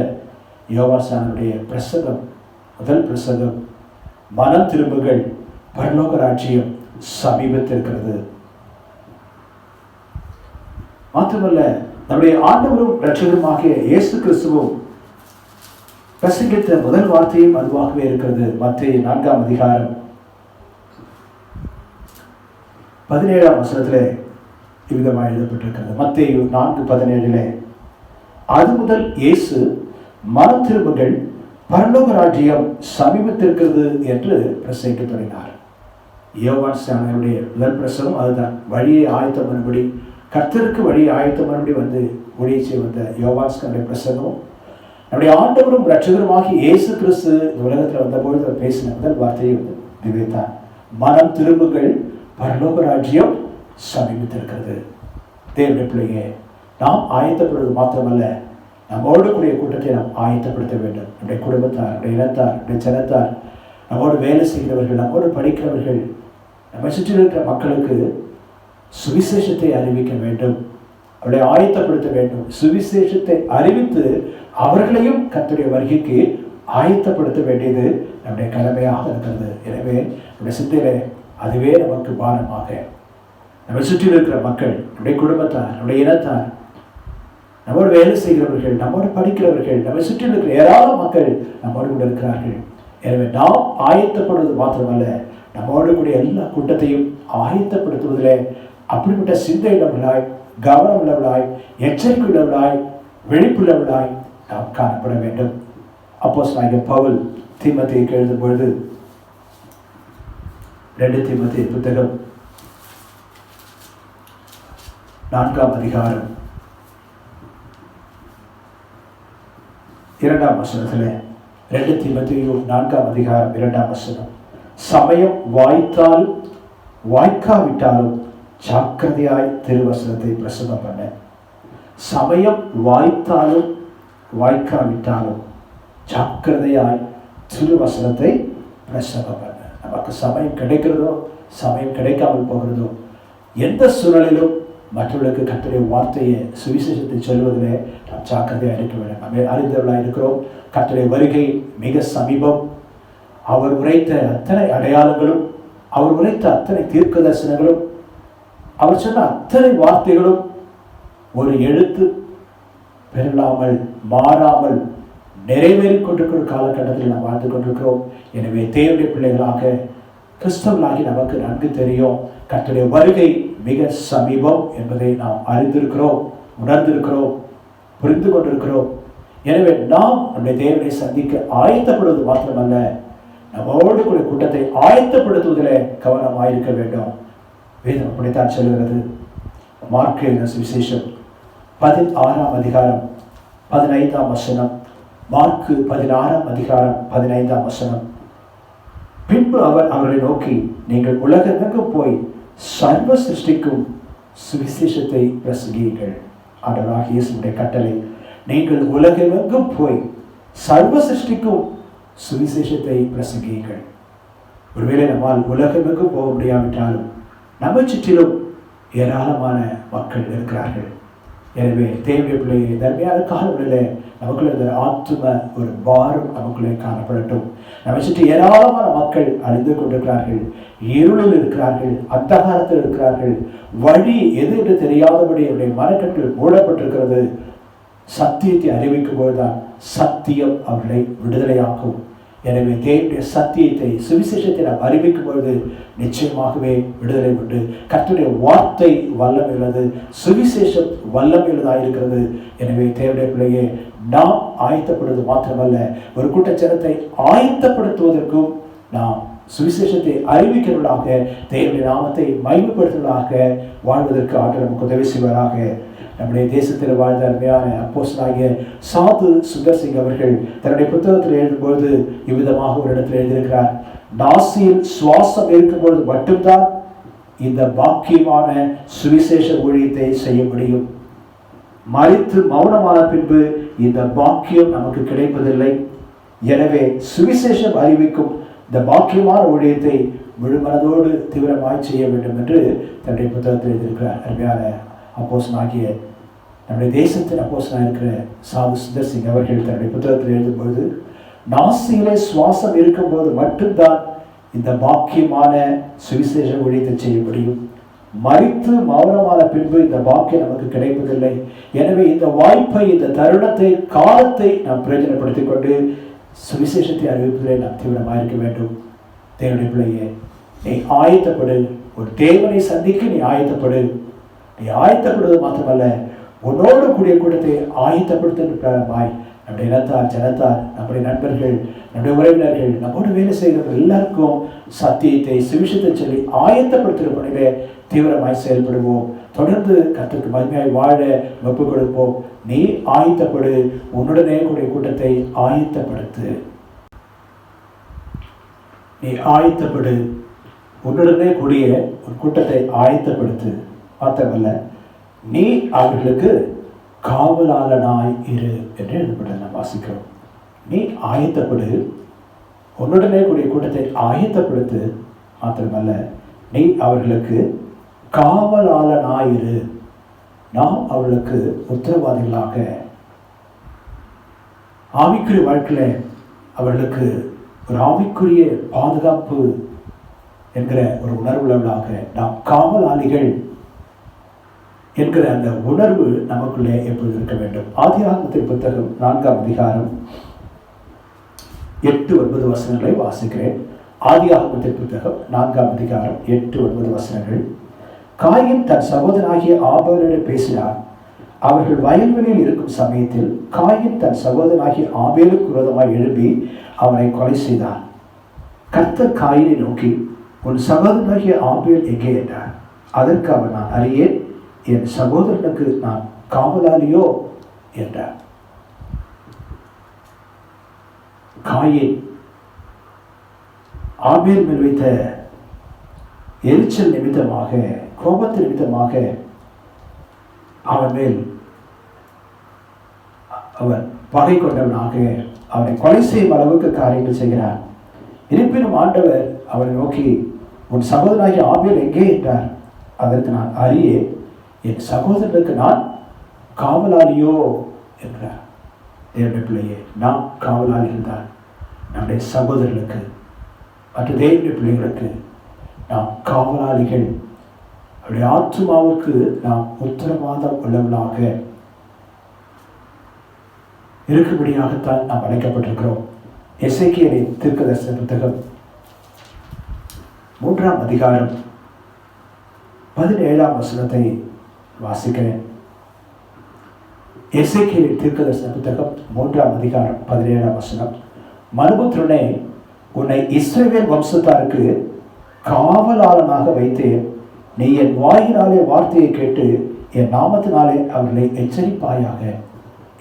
யோவான் ஸ்நானனுடைய பிரசங்கம், முதல் பிரசங்கம், மனம் திரும்புகள், பரலோக ராஜ்யம் சமீபத்திருக்கிறது. மாத்திரமல்ல, நம்முடைய ஆண்டவரும் இரட்சகருமாகிய இயேசு கிறிஸ்துவும் பிரசங்கித்த முதல் வார்த்தையும் அதுவாகவே இருக்கிறது. மத்தேயு 4ஆம் அதிகாரம் 17ஆம் வசனத்திலே இவ்விதமாக எழுதப்பட்டிருக்கிறது. மத்தேயு 4:17 அது முதல் இயேசு மனம் திரும்புங்கள், பரலோக ராஜ்யம் சமீபத்திருக்கிறது என்று பிரசங்கிக்க தொடங்கினார். யோவான் ஸ்நானனுடைய முதல் பிரசங்கம் அதுதான். வழியை ஆயத்தம் பண்ணும்படி, கர்த்தருக்கு வழியை ஆயத்தம் பண்ணும்படி வந்து ஊழிய செய்ய வந்த யோவான் ஸ்நானனுடைய பிரசங்கம், நம்முடைய ஆண்டவரும் இரட்சகருமாகிய இயேசு கிறிஸ்து இந்த உலகத்தில் வந்தபொழுது அவர் பேசின முதல் வார்த்தையை வந்து இதுதான், மனம் திரும்புங்கள், பரலோக ராஜ்யம் சமீபத்திருக்கிறது. தேவனுடைய பிள்ளையே, நாம் ஆயத்தப்படுவது மாத்திரமல்ல, நம்மோடு கூடிய கூட்டத்தை நாம் ஆயத்தப்படுத்த வேண்டும். நம்முடைய குடும்பத்தார், நம்முடைய இனத்தார், நம்முடைய ஜனத்தார், நம்மோடு வேலை செய்கிறவர்கள், நம்மோடு படிக்கிறவர்கள், நம்ம சுற்றி இருக்கிற மக்களுக்கு சுவிசேஷத்தை அறிவிக்க வேண்டும், அவர்களை ஆயத்தப்படுத்த வேண்டும். சுவிசேஷத்தை அறிவித்து அவர்களையும் கர்த்தருடைய வருகைக்கு ஆயத்தப்படுத்த வேண்டியது நம்முடைய கடமையாக இருக்கிறது. எனவே நம்முடைய சிந்தையிலே அதுவே நமக்கு பாரமாக, நம்ம சுற்றில் இருக்கிற மக்கள், நம்முடைய குடும்பத்தார், நம்முடைய இனத்தார், நம்மோடு வேலை செய்கிறவர்கள், நம்மோடு படிக்கிறவர்கள், நம்ம சுற்றில் இருக்கிற ஏராளமான மக்கள் நம்மோடு கூட இருக்கிறார்கள். எனவே நாம் ஆயத்தப்படுவது மாத்திரமல்ல, நம்மோடு கூடிய எல்லா கூட்டத்தையும் ஆயத்தப்படுத்துவதில் அப்படிப்பட்ட சிந்தை உள்ளவர்களாய், கவனம் உள்ளவர்களாய், எச்சரிக்கை உள்ளவர்களாய், விழிப்புள்ளவர்களாய் நாம் காணப்பட வேண்டும். அப்போஸ்தலனாகிய பவுல் தீமோத்தேயுக்கு எழுதும் பொழுது 2 தீமோத்தேயு புத்தகம் 4ஆம் அதிகாரம் 2ஆம் வசனத்தில், 2 தீமோத்தேயு 4ஆம் அதிகாரம் 2ஆம் வசனம், சமயம் வாய்த்தாலும் வாய்க்காவிட்டாலும் ஜாக்கிரதையாய் திருவசனத்தை பிரசங்கம் பண்ண. சமயம் வாய்த்தாலும் வாய்க்காவிட்டாலும் ஜாக்கிரதையாய் திருவசனத்தை பிரசங்கம் பண்ண. நமக்கு சமயம் கிடைக்கிறதோ சமயம் கிடைக்காமல் போகிறதோ, எந்த சூழலிலும் மற்றவர்களுக்கு கர்த்தருடைய வார்த்தையை, சுவிசேஷத்தை சொல்வதிலே நாம் ஜாக்கிரதையாக இருக்க வேண்டும். நம்ம அறிந்தவர்களாக இருக்கிறோம். கர்த்தருடைய வருகை மிக சமீபம். அவர் உரைத்த அத்தனை அடையாளங்களும், அவர் உரைத்த அத்தனை தீர்க்க தரிசனங்களும், அவர் சொன்ன அத்தனை வார்த்தைகளும் ஒரு எழுத்து பெறலாமல் மாறாமல் நிறைவேறிக் கொண்டிருக்கிற காலகட்டத்தில் நாம் வாழ்ந்து கொண்டிருக்கிறோம். எனவே தேவனுடைய பிள்ளைகளாக, கிறிஸ்தவர்களாகி நமக்கு நன்கு தெரியும், கர்த்தருடைய வருகை மிக சமீபம் என்பதை நாம் அறிந்திருக்கிறோம், உணர்ந்திருக்கிறோம், புரிந்து கொண்டிருக்கிறோம். எனவே நாம் நம்முடைய தேவனை சந்திக்க ஆயத்தப்படுவது மாத்திரமல்ல, நம்மோடு கூட கூட்டத்தை ஆயத்தப்படுத்துவதில் கவனமாயிருக்க வேண்டும். வேதம் அப்படித்தான் சொல்கிறது. மார்க்கு எழுதின சுவிசேஷம் 16ஆம் அதிகாரம் 15ஆம் வசனம். மார்க்கு 16ஆம் அதிகாரம் 15ஆம் வசனம். பின்பு அவர் அவர்களை நோக்கி, நீங்கள் உலகெங்கும் போய் சர்வ சிருஷ்டிக்கும் சுவிசேஷத்தை பிரசங்கியுங்கள். ஆண்டவராகிய இயேசுவுடைய கட்டளை, நீங்கள் உலகெங்கும் போய் சர்வ சிருஷ்டிக்கும் சுவிசேஷத்தை பிரசங்கியுங்கள். ஒருவேளை நம்மால் உலகமெங்கும் போக முடியாவிட்டாலும் நம்ம சுற்றிலும் ஏராளமான மக்கள் இருக்கிறார்கள். எனவே தேவனுடைய பிள்ளையை தர்மையான காலங்களில் நமக்குள்ள இருக்கிற ஆத்தும ஒரு பாரம் நமக்குள்ளே காணப்படட்டும். நம்மை சுற்றி ஏராளமான மக்கள் அழிந்து கொண்டிருக்கிறார்கள், இருளில் இருக்கிறார்கள், அந்தகாரத்தில் இருக்கிறார்கள். வழி எது என்று தெரியாதபடி அவருடைய மனக்கட்டில் மூடப்பட்டிருக்கிறது. சத்தியத்தை அறிவிக்கும் போதுதான் சத்தியம் அவர்களை விடுதலையாக்கும். எனவே தேவனுடைய சத்தியத்தை, சுவிசேஷத்தை நாம் அறிவிக்கும் பொழுது நிச்சயமாகவே விடுதலை உண்டு. கர்த்தருடைய வார்த்தை வல்லமை உள்ளது, சுவிசேஷம் வல்லமை உள்ளதாக இருக்கிறது. எனவே தேவனுடைய பிள்ளையே, நாம் ஆயத்தப்படுவது மாத்திரமல்ல, ஒரு கூட்டச்சனத்தை ஆயத்தப்படுத்துவதற்கும் நாம் சுவிசேஷத்தை அறிவிக்கிறவர்களாக, தேவனுடைய நாமத்தை மகிமைப்படுத்துவதாக வாழ்வதற்கு ஆண்டவர் நமக்கு உதவி செய்வாராக. நம்முடைய தேசத்தில் வாழ்ந்த அருமையான அப்போஸ்தலனாகிய சாது சுந்தர் சிங் அவர்கள் தன்னுடைய புத்தகத்தில் எழுதும்போது இவ்விதமாக ஒரு இடத்தில் எழுதியிருக்கிறார். நாசியில் சுவாசம் இருக்கும்பொழுது மட்டும்தான் இந்த பாக்கியமான சுவிசேஷ ஊழியத்தை செய்ய முடியும். மரித்து மௌனமான பின்பு இந்த பாக்கியம் நமக்கு கிடைப்பதில்லை. எனவே சுவிசேஷம் அறிவிக்கும் இந்த பாக்கியமான ஊழியத்தை முழுமனதோடு தீவிரமாய் செய்ய வேண்டும் என்று தன்னுடைய புத்தகத்தில் எழுதியிருக்கிறார். அருமையான அப்போஸ்தலனாகிய நம்முடைய தேசத்தின் அப்போஸ்தலனாக இருக்கிற சாது சுந்தர் சிங் அவர்கள் தன்னுடைய புத்தகத்தில் எழுதும்பொழுது, நாசியிலே சுவாசம் இருக்கும்போது மட்டும்தான் இந்த பாக்கியமான சுவிசேஷ ஊழியத்தை செய்ய முடியும். மரித்து மௌனமான பின்பு இந்த பாக்கியம் நமக்கு கிடைப்பதில்லை. எனவே இந்த வாய்ப்பை, இந்த தருணத்தை, காலத்தை நாம் பிரயோஜனப்படுத்திக் கொண்டு சுவிசேஷத்தை அறிவிப்பதிலே நாம் தீவிரமாக இருக்க வேண்டும். தேவனுடைய பிள்ளையே, நீ ஆயத்தப்படு. ஒரு தேவனை சந்திக்க நீ ஆயத்தப்படு. நீ ஆயத்தப்படுவது மாத்திரமல்ல, உன்னோடு கூடிய கூட்டத்தை ஆயத்தப்படுத்தாய். நம்முடைய இனத்தார், ஜனத்தார், நம்முடைய நண்பர்கள், நம்முடைய உறவினர்கள், நம்மோடு வேலை செய்கிறவர்கள் எல்லாருக்கும் சத்தியத்தை, சுவிசேஷத்தை சொல்லி ஆயத்தப்படுத்துகிற பணியிலே தீவிரமாய் செயல்படுவோம். தொடர்ந்து கர்த்தருக்கு மகிமையாய் வாழ ஒப்புக் கொடுப்போம். நீ ஆயத்தப்படு. உன்னுடனே கூடிய கூட்டத்தை ஆயத்தப்படுத்து. நீ ஆயத்தப்படு. உன்னுடனே கூடிய ஒரு கூட்டத்தை ஆயத்தப்படுத்து. பார்த்தவல்ல, நீ அவர்களுக்கு காவலாளனாய் இரு என்று எழுதப்பட்ட நாம் வாசிக்கிறோம். நீ ஆயத்தப்படு. உன்னுடனே கூடிய கூட்டத்தை ஆயத்தப்படுத்து. மாத்திரமல்ல, நீ அவர்களுக்கு காவலாளனாயிரு. நாம் அவர்களுக்கு உத்தரவாதிகளாக, ஆவிக்குரிய வாழ்க்கையில் அவர்களுக்கு ஒரு ஆவிக்குரிய பாதுகாப்பு என்கிற ஒரு உணர்வுள்ளவர்களாக, நாம் காவலாளிகள் என்கிற அந்த உணர்வு நமக்குள்ளே எப்பொழுது இருக்க வேண்டும். ஆதியாகமத்தின் புத்தகம் 4ஆம் அதிகாரம் 8-9 வசனங்களை வாசிக்கிறேன். ஆதியாகமத்தின் புத்தகம் 4ஆம் அதிகாரம் 8-9 வசனங்கள். காயின் தன் சகோதரனாகிய ஆபேலிடம் பேசினார். அவர்கள் வயல்வெளியில் இருக்கும் சமயத்தில் காயின் தன் சகோதரனாகிய ஆபேலுக்கு விரோதமாய் எழும்பி அவனை கொலை செய்தார். கர்த்தர் காயினை நோக்கி, உன் சகோதரனாகிய ஆபேல் எங்கே என்றார். அதற்கு அவன், நான் அறியேன், என் சகோதரனுக்கு நான் காவலாளியோ என்றார். காயின் ஆபேல் மேல் வைத்த எரிச்சல் நிமித்தமாக, கோபத்தின் நிமித்தமாக அவன் மேல் அவன் பகை கொண்டவனாக அவனை கொலை செய்யும் அளவுக்கு காரியங்கள் செய்கிறார். இருப்பினும் ஆண்டவர் அவனை நோக்கி, உன் சகோதரனாகிய ஆபேல் எங்கே என்றார். அதற்கு, நான் அறியேன், என் சகோதரனுக்கு நான் காவலாளியோ என்றார். தேவனுடைய பிள்ளையே, நாம் காவலாளிகள் தான். நம்முடைய சகோதரர்களுக்கு, மற்ற தேவனுடைய பிள்ளைகளுக்கு நாம் காவலாளிகள். அவருடைய ஆத்துமாவுக்கு நாம் உத்தரவாதம் உள்ளவர்களாக இருக்கும்படியாகத்தான் நாம் அழைக்கப்பட்டிருக்கிறோம். எசேக்கியேலின் தீர்க்கதரிசன புத்தகம் 3ஆம் அதிகாரம் 17ஆம் வசனத்தை வாசிக்கிறேன். எசேக்கியேலின் தீர்க்கதரிசன புத்தகம் 3ஆம் அதிகாரம் 17ஆம் வசனம். மனுபுத்திரனே, உன்னை இஸ்ரவேல் வம்சத்தாருக்கு காவலாளனாக வைத்தேன். நீ என் வாயினாலே வார்த்தையை கேட்டு என் நாமத்தினாலே அவர்களை எச்சரிப்பாயாக.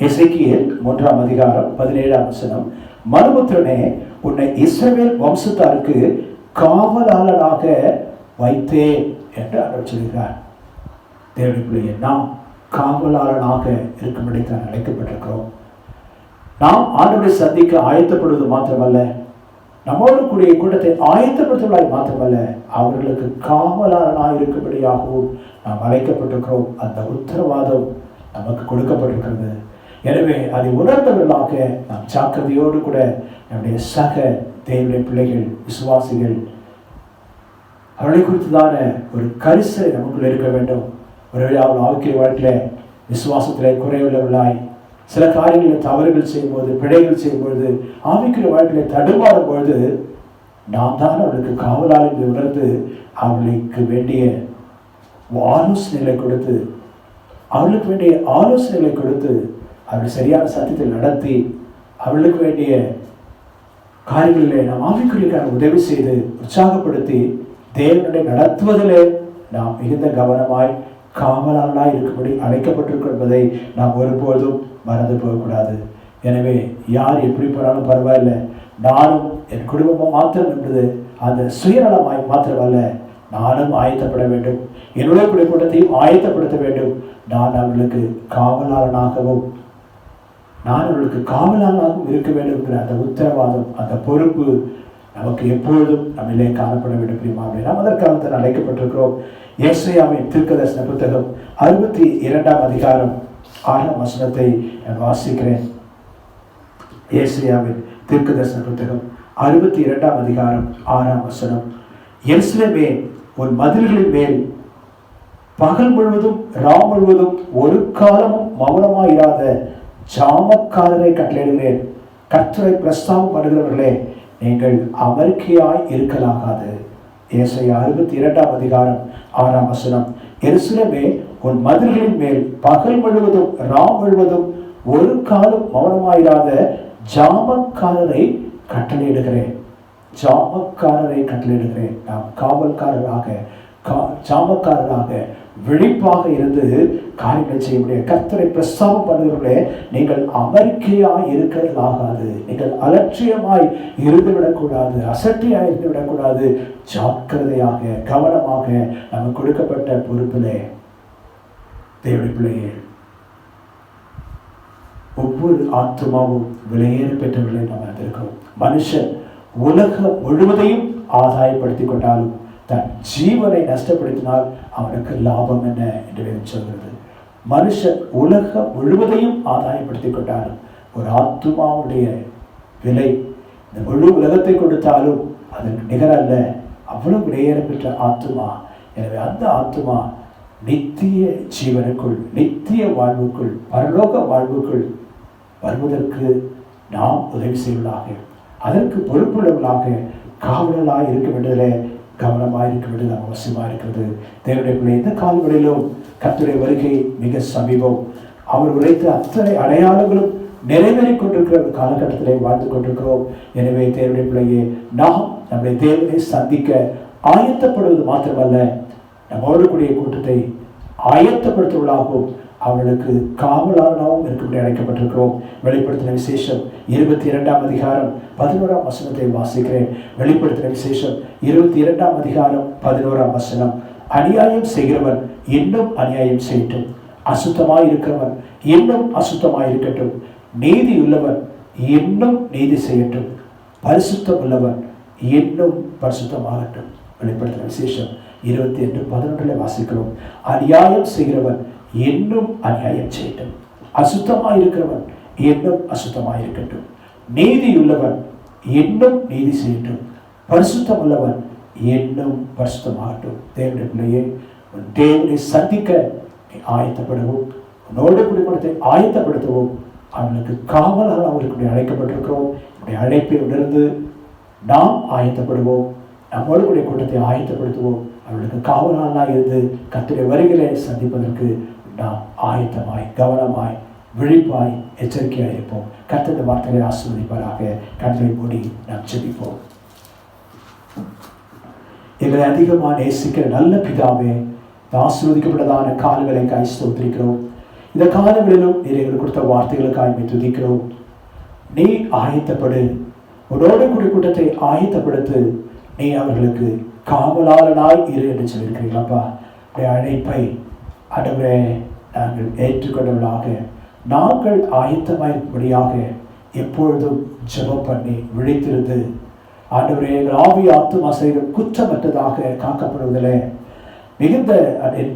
எசேக்கியேல் 3ஆம் அதிகாரம் 17ஆம் வசனம். மனுபுத்திரனே, உன்னை இஸ்ரவேல் வம்சத்தாருக்கு காவலாளனாக வைத்தேன் என்று அவர் சொல்கிறார். தேவனுடைய பிள்ளையே, நாம் காவலாளனாக இருக்கும்படி தான் அழைக்கப்பட்டிருக்கிறோம். நாம் ஆண்டவரை சந்திக்க ஆயத்தப்படுவது மாத்திரமல்ல, நம்மோடு கூடிய கூட்டத்தை ஆயத்தப்படுத்துவதாய் மாத்திரமல்ல, அவர்களுக்கு காவலாளனாக இருக்கும்படியாகவும் நாம் அழைக்கப்பட்டிருக்கிறோம். அந்த உத்தரவாதம் நமக்கு கொடுக்கப்பட்டிருக்கிறது. எனவே அதை உணர்ந்தவர்களாக நாம் ஜாக்கிரதையோடு கூட நம்முடைய சக தேவனுடைய பிள்ளைகள், விசுவாசிகள், அவர்களை குறித்துதான ஒரு கரிசனை நமக்குள்ள இருக்க வேண்டும். ஒருவேளை அவள் ஆவிக்குரிய வாழ்க்கையில் விசுவாசத்தில் குறைவுள்ளவர்களாய் சில காரியங்களில் தவறுகள் செய்யும்போது, பிழைகள் செய்யும்பொழுது, ஆவிக்குரிய வாழ்க்கையில் தடுமாறும் பொழுது, நாம் தான் அவர்களுக்கு காவலாளி உணர்ந்து அவர்களுக்கு வேண்டிய ஆலோசனைகளை கொடுத்து அவர்கள் சரியான சத்தியத்தில் நடத்தி அவர்களுக்கு வேண்டிய காரியங்களிலே நாம் ஆவிக்குரிய உதவி செய்து உற்சாகப்படுத்தி தேவனுடைய நடத்துவதிலே நாம் மிகுந்த கவனமாய் காவலாளனாய் இருக்கும்படி அழைக்கப்பட்டிருக்கும் என்பதை நாம் ஒருபோதும் மறந்து போகக்கூடாது. எனவே யார் எப்படி போனாலும் பரவாயில்லை, நானும் என் குடும்பமும் மாத்திரம் என்பது அந்த சுயநலமாய் மாத்திரமல்ல, நானும் ஆயத்தப்பட வேண்டும், என்னுடைய கூட்டத்தையும் ஆயத்தப்படுத்த வேண்டும். நான் அவர்களுக்கு காவலாளனாகவும் இருக்க வேண்டும் என்கிற அந்த உத்தரவாதம், அந்த பொறுப்பு நமக்கு எப்பொழுதும் நம்மிலே காணப்பட வேண்டும். பிரியமானவர்களே, நாம் அதற்காக அழைக்கப்பட்டிருக்கிறோம். ஏசாயாவின் தீர்க்கதரிசன புத்தகம் 62ஆம் அதிகாரம் 6ஆம் வசனத்தை நான் வாசிக்கிறேன். ஏசாயாவின் தீர்க்கதரிசன புத்தகம் 62ஆம் அதிகாரம் 6ஆம் வசனம். எருசலேமே, உன் மதில்களின் மேல் பகல் முழுவதும் ராம் முழுவதும் ஒரு காலமும் மௌனமாயிராத ஜாமக்காரரை கட்டளையிடுகிறேன். கர்த்தரை பிரஸ்தாபம் பண்ணுகிறவர்களே, நீங்கள் அமெரிக்கையாய் இருக்கலாகாது. ஏசாயா 62ஆம் அதிகாரம் 6ஆம் வசனம். எருசலேமே, உன் மதில்களின் மேல் பகல் முழுவதும் ராம் முழுவதும் ஒரு காலம் மௌனமாயிராத ஜாமக்காரரை கட்டளையிடுகிறேன். நாம் காவல்காரராக, ஜாமக்காரராக, விழிப்பாக இருந்து காரியங்களை செய்ய முடியும். கர்த்தரை பிரஸ்தாபம் பண்ணுகிறவர்களே, நீங்கள் அமெரிக்கையாய் இருக்கிறதாகாது. நீங்கள் அலட்சியமாய் இருந்துவிடக்கூடாது, அசட்டியாய் இருந்துவிடக்கூடாது. ஜாக்கிரதையாக, கவனமாக நமக்கு கொடுக்கப்பட்ட பொறுப்பிலே தேவனுடைய பிள்ளையே, ஒவ்வொரு ஆத்மாவும் விலையேற பெற்றவர்களை நாம் அறிந்திருக்கிறோம். மனுஷன் உலகம் முழுவதையும் ஆதாயப்படுத்திக் கொண்டாலும் தன் ஜீவனை நஷ்டப்படுத்தினால் அவனுக்கு லாபம் என்ன என்று சொல்கிறது. மனுஷன் உலகம் முழுவதையும் ஆதாயப்படுத்திக் கொண்டாலும் ஒரு ஆத்மாவுடைய விலை இந்த முழு உலகத்தை கொடுத்தாலும் அதற்கு நிகரல்ல. அவ்வளவு விலையேற பெற்ற ஆத்துமா. எனவே அந்த ஆத்துமா நித்திய ஜீவனுக்குள், நித்திய வாழ்வுக்குள், பரலோக வாழ்வுக்குள் வருவதற்கு நாம் உதவி செய்வதாக, அதற்கு பொறுப்புள்ளவர்களாக காவலர்களாக இருக்க வேண்டியதில் கவனமாக இருக்க வேண்டியது அவசியமாக இருக்கிறது. தேவனுடைய பிள்ளை, இந்த காலங்களிலும் கர்த்தருடைய வருகை மிக சமீபம். அவர் உரைத்த அத்தனை அடையாளங்களும் நிறைவேறிக் கொண்டிருக்கிற ஒரு காலகட்டத்திலே வாழ்ந்து கொண்டிருக்கிறோம். எனவே தேவனுடைய பிள்ளையே, நாம் நம்முடைய தேவனை சந்திக்க ஆயத்தப்படுவது மாத்திரமல்ல, நம்மோடு கூடிய கூட்டத்தை ஆயத்தப்படுத்துவதாகவும் அவர்களுக்கு காவலாளனாகவும் இருக்கும்படி அழைக்கப்பட்டிருக்கிறோம். வெளிப்படுத்தின விசேஷம் 22ஆம் அதிகாரம் 11ஆம் வசனத்தை வாசிக்கிறேன். வெளிப்படுத்தின விசேஷம் 22ஆம் அதிகாரம் 11ஆம் வசனம். அநியாயம் செய்கிறவன் இன்னும் அநியாயம் செய்யட்டும், அசுத்தமாய் இருக்கிறவன் இன்னும் அசுத்தமாய் இருக்கட்டும், நீதி உள்ளவன் இன்னும் நீதி செய்யட்டும், பரிசுத்தம் உள்ளவன் இன்னும் பரிசுத்தமாகட்டும். வெளிப்படுத்தின விசேஷம் 28:11 வாசிக்கிறோம். அநியாயம் செய்கிறவன் இன்னும் அநியாயம் செய்யட்டும், அசுத்தமாய் இருக்கிறவன் இன்னும் அசுத்தமாய் இருக்கட்டும், நீதியுள்ளவன் இன்னும் நீதி செய்யட்டும், பரிசுத்தம் உள்ளவன் இன்னும் பரிசுத்தமாகட்டும். தேவனுடைய பிள்ளையே, தேவனை சந்திக்க ஆயத்தப்படவும், உன்னோடு குடிப்படத்தை ஆயத்தப்படுத்தவும் அவர்களுக்கு காவலாக அவர்களுக்கு அழைக்கப்பட்டிருக்கிறோம். இப்படி அழைப்பை உணர்ந்து நாம் ஆயத்தப்படுவோம், நம்மோடு கூடிய கூட்டத்தை ஆயத்தப்படுத்துவோம். அவர்களுக்கு காவலாக இருந்து கர்த்தருடைய வருகையிலே சந்திப்பதற்கு நாம் ஆயத்தமாய், கவனமாய், விழிப்பாய், எச்சரிக்கையாக இருப்போம். கர்த்தருடைய வார்த்தைகளை ஆசீர்வதிப்பாராக. கண்களை மூடி நாம் ஜெபிப்போம். எங்களை அதிகமாக நேசிக்கிற நல்ல பிதாவே, ஆசீர்வதிக்கப்பட்டதான காலங்களுக்காய் ஸ்தோத்திரிக்கிறோம். இந்த காலங்களிலும் நீர் எங்களுக்கு கொடுத்த வார்த்தைகளுக்காய் துதிக்கிறோம். நீ ஆயத்தப்படு, உன்னோடு கூடிய கூட்டத்தை ஆயத்தப்படுத்து, நீ அவர்களுக்கு காவலாளனாய் இரு என்று சொல்லியிருக்கிறீங்களப்பா. அழைப்பை ஆண்டவரே நாங்கள் ஏற்றுக்கொண்டவர்களாக, நாங்கள் ஆயத்தமாயிருக்கும்படியாக எப்பொழுதும் ஜெபம் பண்ணி விழித்திருந்து ஆண்டவரே எங்கள் ஆவி ஆத்துமா சரீரம் குற்றமற்றதாக காக்கப்படுவதில் மிகுந்த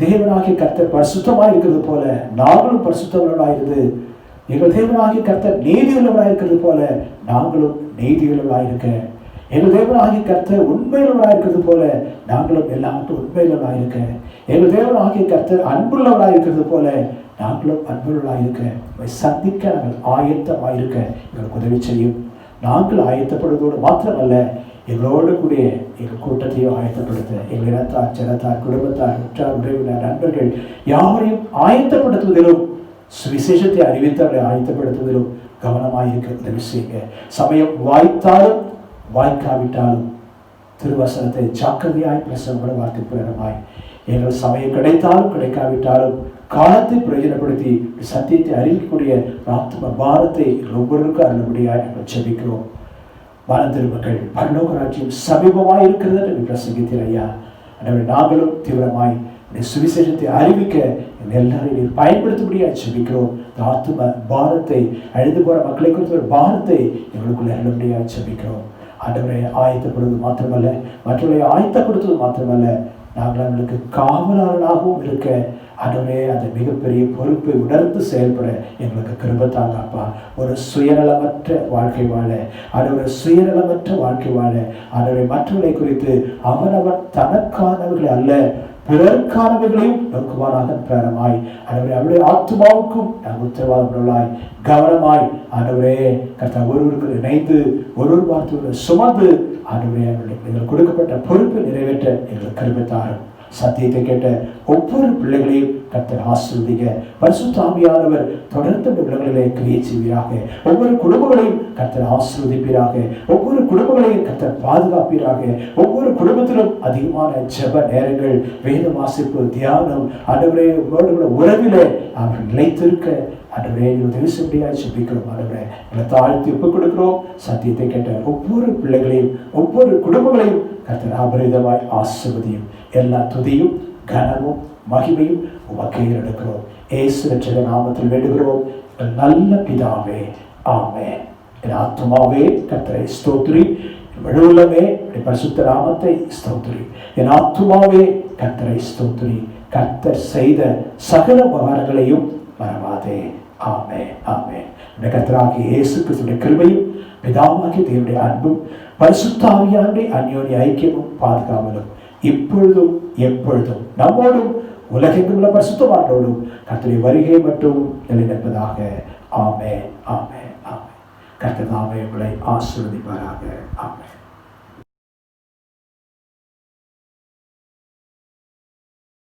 தேவனாகிய கர்த்தர் பரிசுத்தமாக இருக்கிறது போல நாங்களும் பரிசுத்தவர்களாக இருந்து, எங்கள் தேவனாகிய கர்த்தர் நீதியுள்ளவராக இருக்கிறது போல நாங்களும் நீதியுள்ளவராக இருக்க, எங்கள் தேவனாகிய கர்த்தர் உண்மையுள்ளவராக இருக்கிறது போல நாங்களும் எல்லாருக்கும் உண்மையுள்ளவராக இருக்க, எங்கள் தேவனாகிய கர்த்தர் அன்புள்ளவராக இருக்கிறது போல நாங்களும் அன்புள்ளவராக இருக்க, சந்திக்க நாங்கள் ஆயத்தமாக இருக்க எங்களுக்கு உதவி செய்யும். நாங்கள் ஆயத்தப்படுவதோடு மாத்திரமல்ல, எங்களோடு கூடிய எங்கள் கூட்டத்தையும் ஆயத்தப்படுத்த, எங்கள் இனத்தார், ஜனத்தார், குடும்பத்தார், உற்றார், உறவினர், நண்பர்கள் யாவரையும் ஆயத்தப்படுத்துவதிலும், சுவிசேஷத்தை அறிவித்தவர்களை ஆயத்தப்படுத்துவதிலும் கவனமாக இருக்க உதவி செய்யுங்க. சமயம் வாய்த்தாலும் வாய்க்காவிட்டாலும் திருவசனத்தை ஜாக்கிரதையாய் பிரசவப்பட வார்த்தை பிரகமாய், எங்கள் சமயம் கிடைத்தாலும் கிடைக்காவிட்டாலும் காலத்தை பிரயோஜனப்படுத்தி சத்தியத்தை அறிவிக்கக்கூடிய ஆத்ம பாரத்தை ஒவ்வொருவருக்கும் அருளபடியாக நாங்கள் ஜெபிக்கிறோம். வாழ்ந்திருமக்கள் பரலோக ராஜ்யம் சமீபமாய் இருக்கிறது என்று பிரசங்கித்தீர் ஐயா. நாங்களும் தீவிரமாய் சுவிசேஷத்தை அறிவிக்க எல்லாரையும் பயன்படுத்தபடியாக ஜெபிக்கிறோம். ஆத்ம பாரத்தை, அழிந்து போற மக்களை குறித்த ஒரு பாரத்தை எங்களுக்குள்ள அருளபடியாக ஜெபிக்கிறோம். ஆண்டவரை ஆயத்தப்படுவது மாத்திரமல்ல, மற்றவர்களை ஆயத்தப்படுத்துவது மாத்திரமல்ல, நாங்கள் அவர்களுக்கு காவலாளனாகவும் இருக்க ஆண்டவரே அந்த மிகப்பெரிய பொறுப்பை உணர்ந்து செயல்பட எங்களுக்கு கிருபை தாங்க அப்பா. ஒரு சுயநலமற்ற வாழ்க்கை வாழ, ஆண்டவரை சுயநலமற்ற வாழ்க்கை வாழ, ஆண்டவரை மற்றவர்களை குறித்து அவனவன் தனக்கானவர்கள் அல்ல பிறர்க்கானவர்களையும் நோக்குவாராக பிராரமாய், ஆண்டவரே அவருடைய ஆத்மாவுக்கும் நாங்கள் உத்தரவாதம் கவனமாய் ஆண்டவரே கர்த்தர் ஒருவருக்கு இணைந்து ஒரு வார்த்தையோடு சுமந்து ஆண்டவரே எங்களுக்கு கொடுக்கப்பட்ட பொறுப்பை நிறைவேற்ற எங்களுக்கு கிருபை தாரும். சத்தியத்தை கேட்ட ஒவ்வொரு பிள்ளைகளையும் கர்த்தர் ஆசீர்வதிங்க. பரிசுத்த ஆவியானவர் தொடர்ந்து உள்ளங்களிலே கிரியை செய்வீராக. ஒவ்வொரு குடும்பங்களையும் கர்த்தர் ஆசீர்வதிப்பீராக. ஒவ்வொரு குடும்பங்களையும் கர்த்தர் பாதுகாப்பீராக. ஒவ்வொரு குடும்பத்திலும் அதிகமான ஜெப நேரங்கள், வேத வாசிப்பு, தியானம், ஆண்டவரே உறவிலே அவர்கள் நிலைத்திருக்க ஆண்டவரே உதவி செய்யாய் ஜெபிக்கிறோம். ஆண்டவரே எங்களை தாழ்த்தி ஒப்புக் கொடுக்கிறோம். சத்தியத்தை கேட்ட ஒவ்வொரு பிள்ளைகளையும் ஒவ்வொரு குடும்பங்களையும் கர்த்தர் அபரிதமாய் ஆசீர்வதியும். எல்லா துதியும் கனமும் மகிமையும் உமக்கே எடுக்கிறோம். இயேசு நாமத்தில் வேண்டுகிறோம் நல்ல பிதாவே, ஆமென். என் ஆத்மாவே கர்த்தரை ஸ்தோத்திரி, முழுவதுமே பரிசுத்த நாமத்தை ஸ்தோத்திரி. என் ஆத்மாவே கர்த்தரை ஸ்தோத்திரி, கர்த்தர் செய்த சகல உபகாரங்களையும் மறவாதே. ஆமென், ஆமென். கர்த்தராகிய இயேசு கிறிஸ்துவின் கிருபையும் பிதாவாகிய தேவனுடைய அன்பும் பரிசுத்த ஆவியானுடைய அந்யோன்ய ஐக்கியமும் பாதுகாவலும் இப்பொழுதும் எப்பொழுதும் நம்மோடும் உலகெங்கும் உள்ள பரிசுத்தவான்களோடும் கர்த்தருடைய வருகை மட்டும் நிலைநிற்பதாக. ஆமென், ஆமென், ஆமென். கர்த்தர் தாமே உங்களை ஆசீர்வதிப்பாராக. ஆமென்.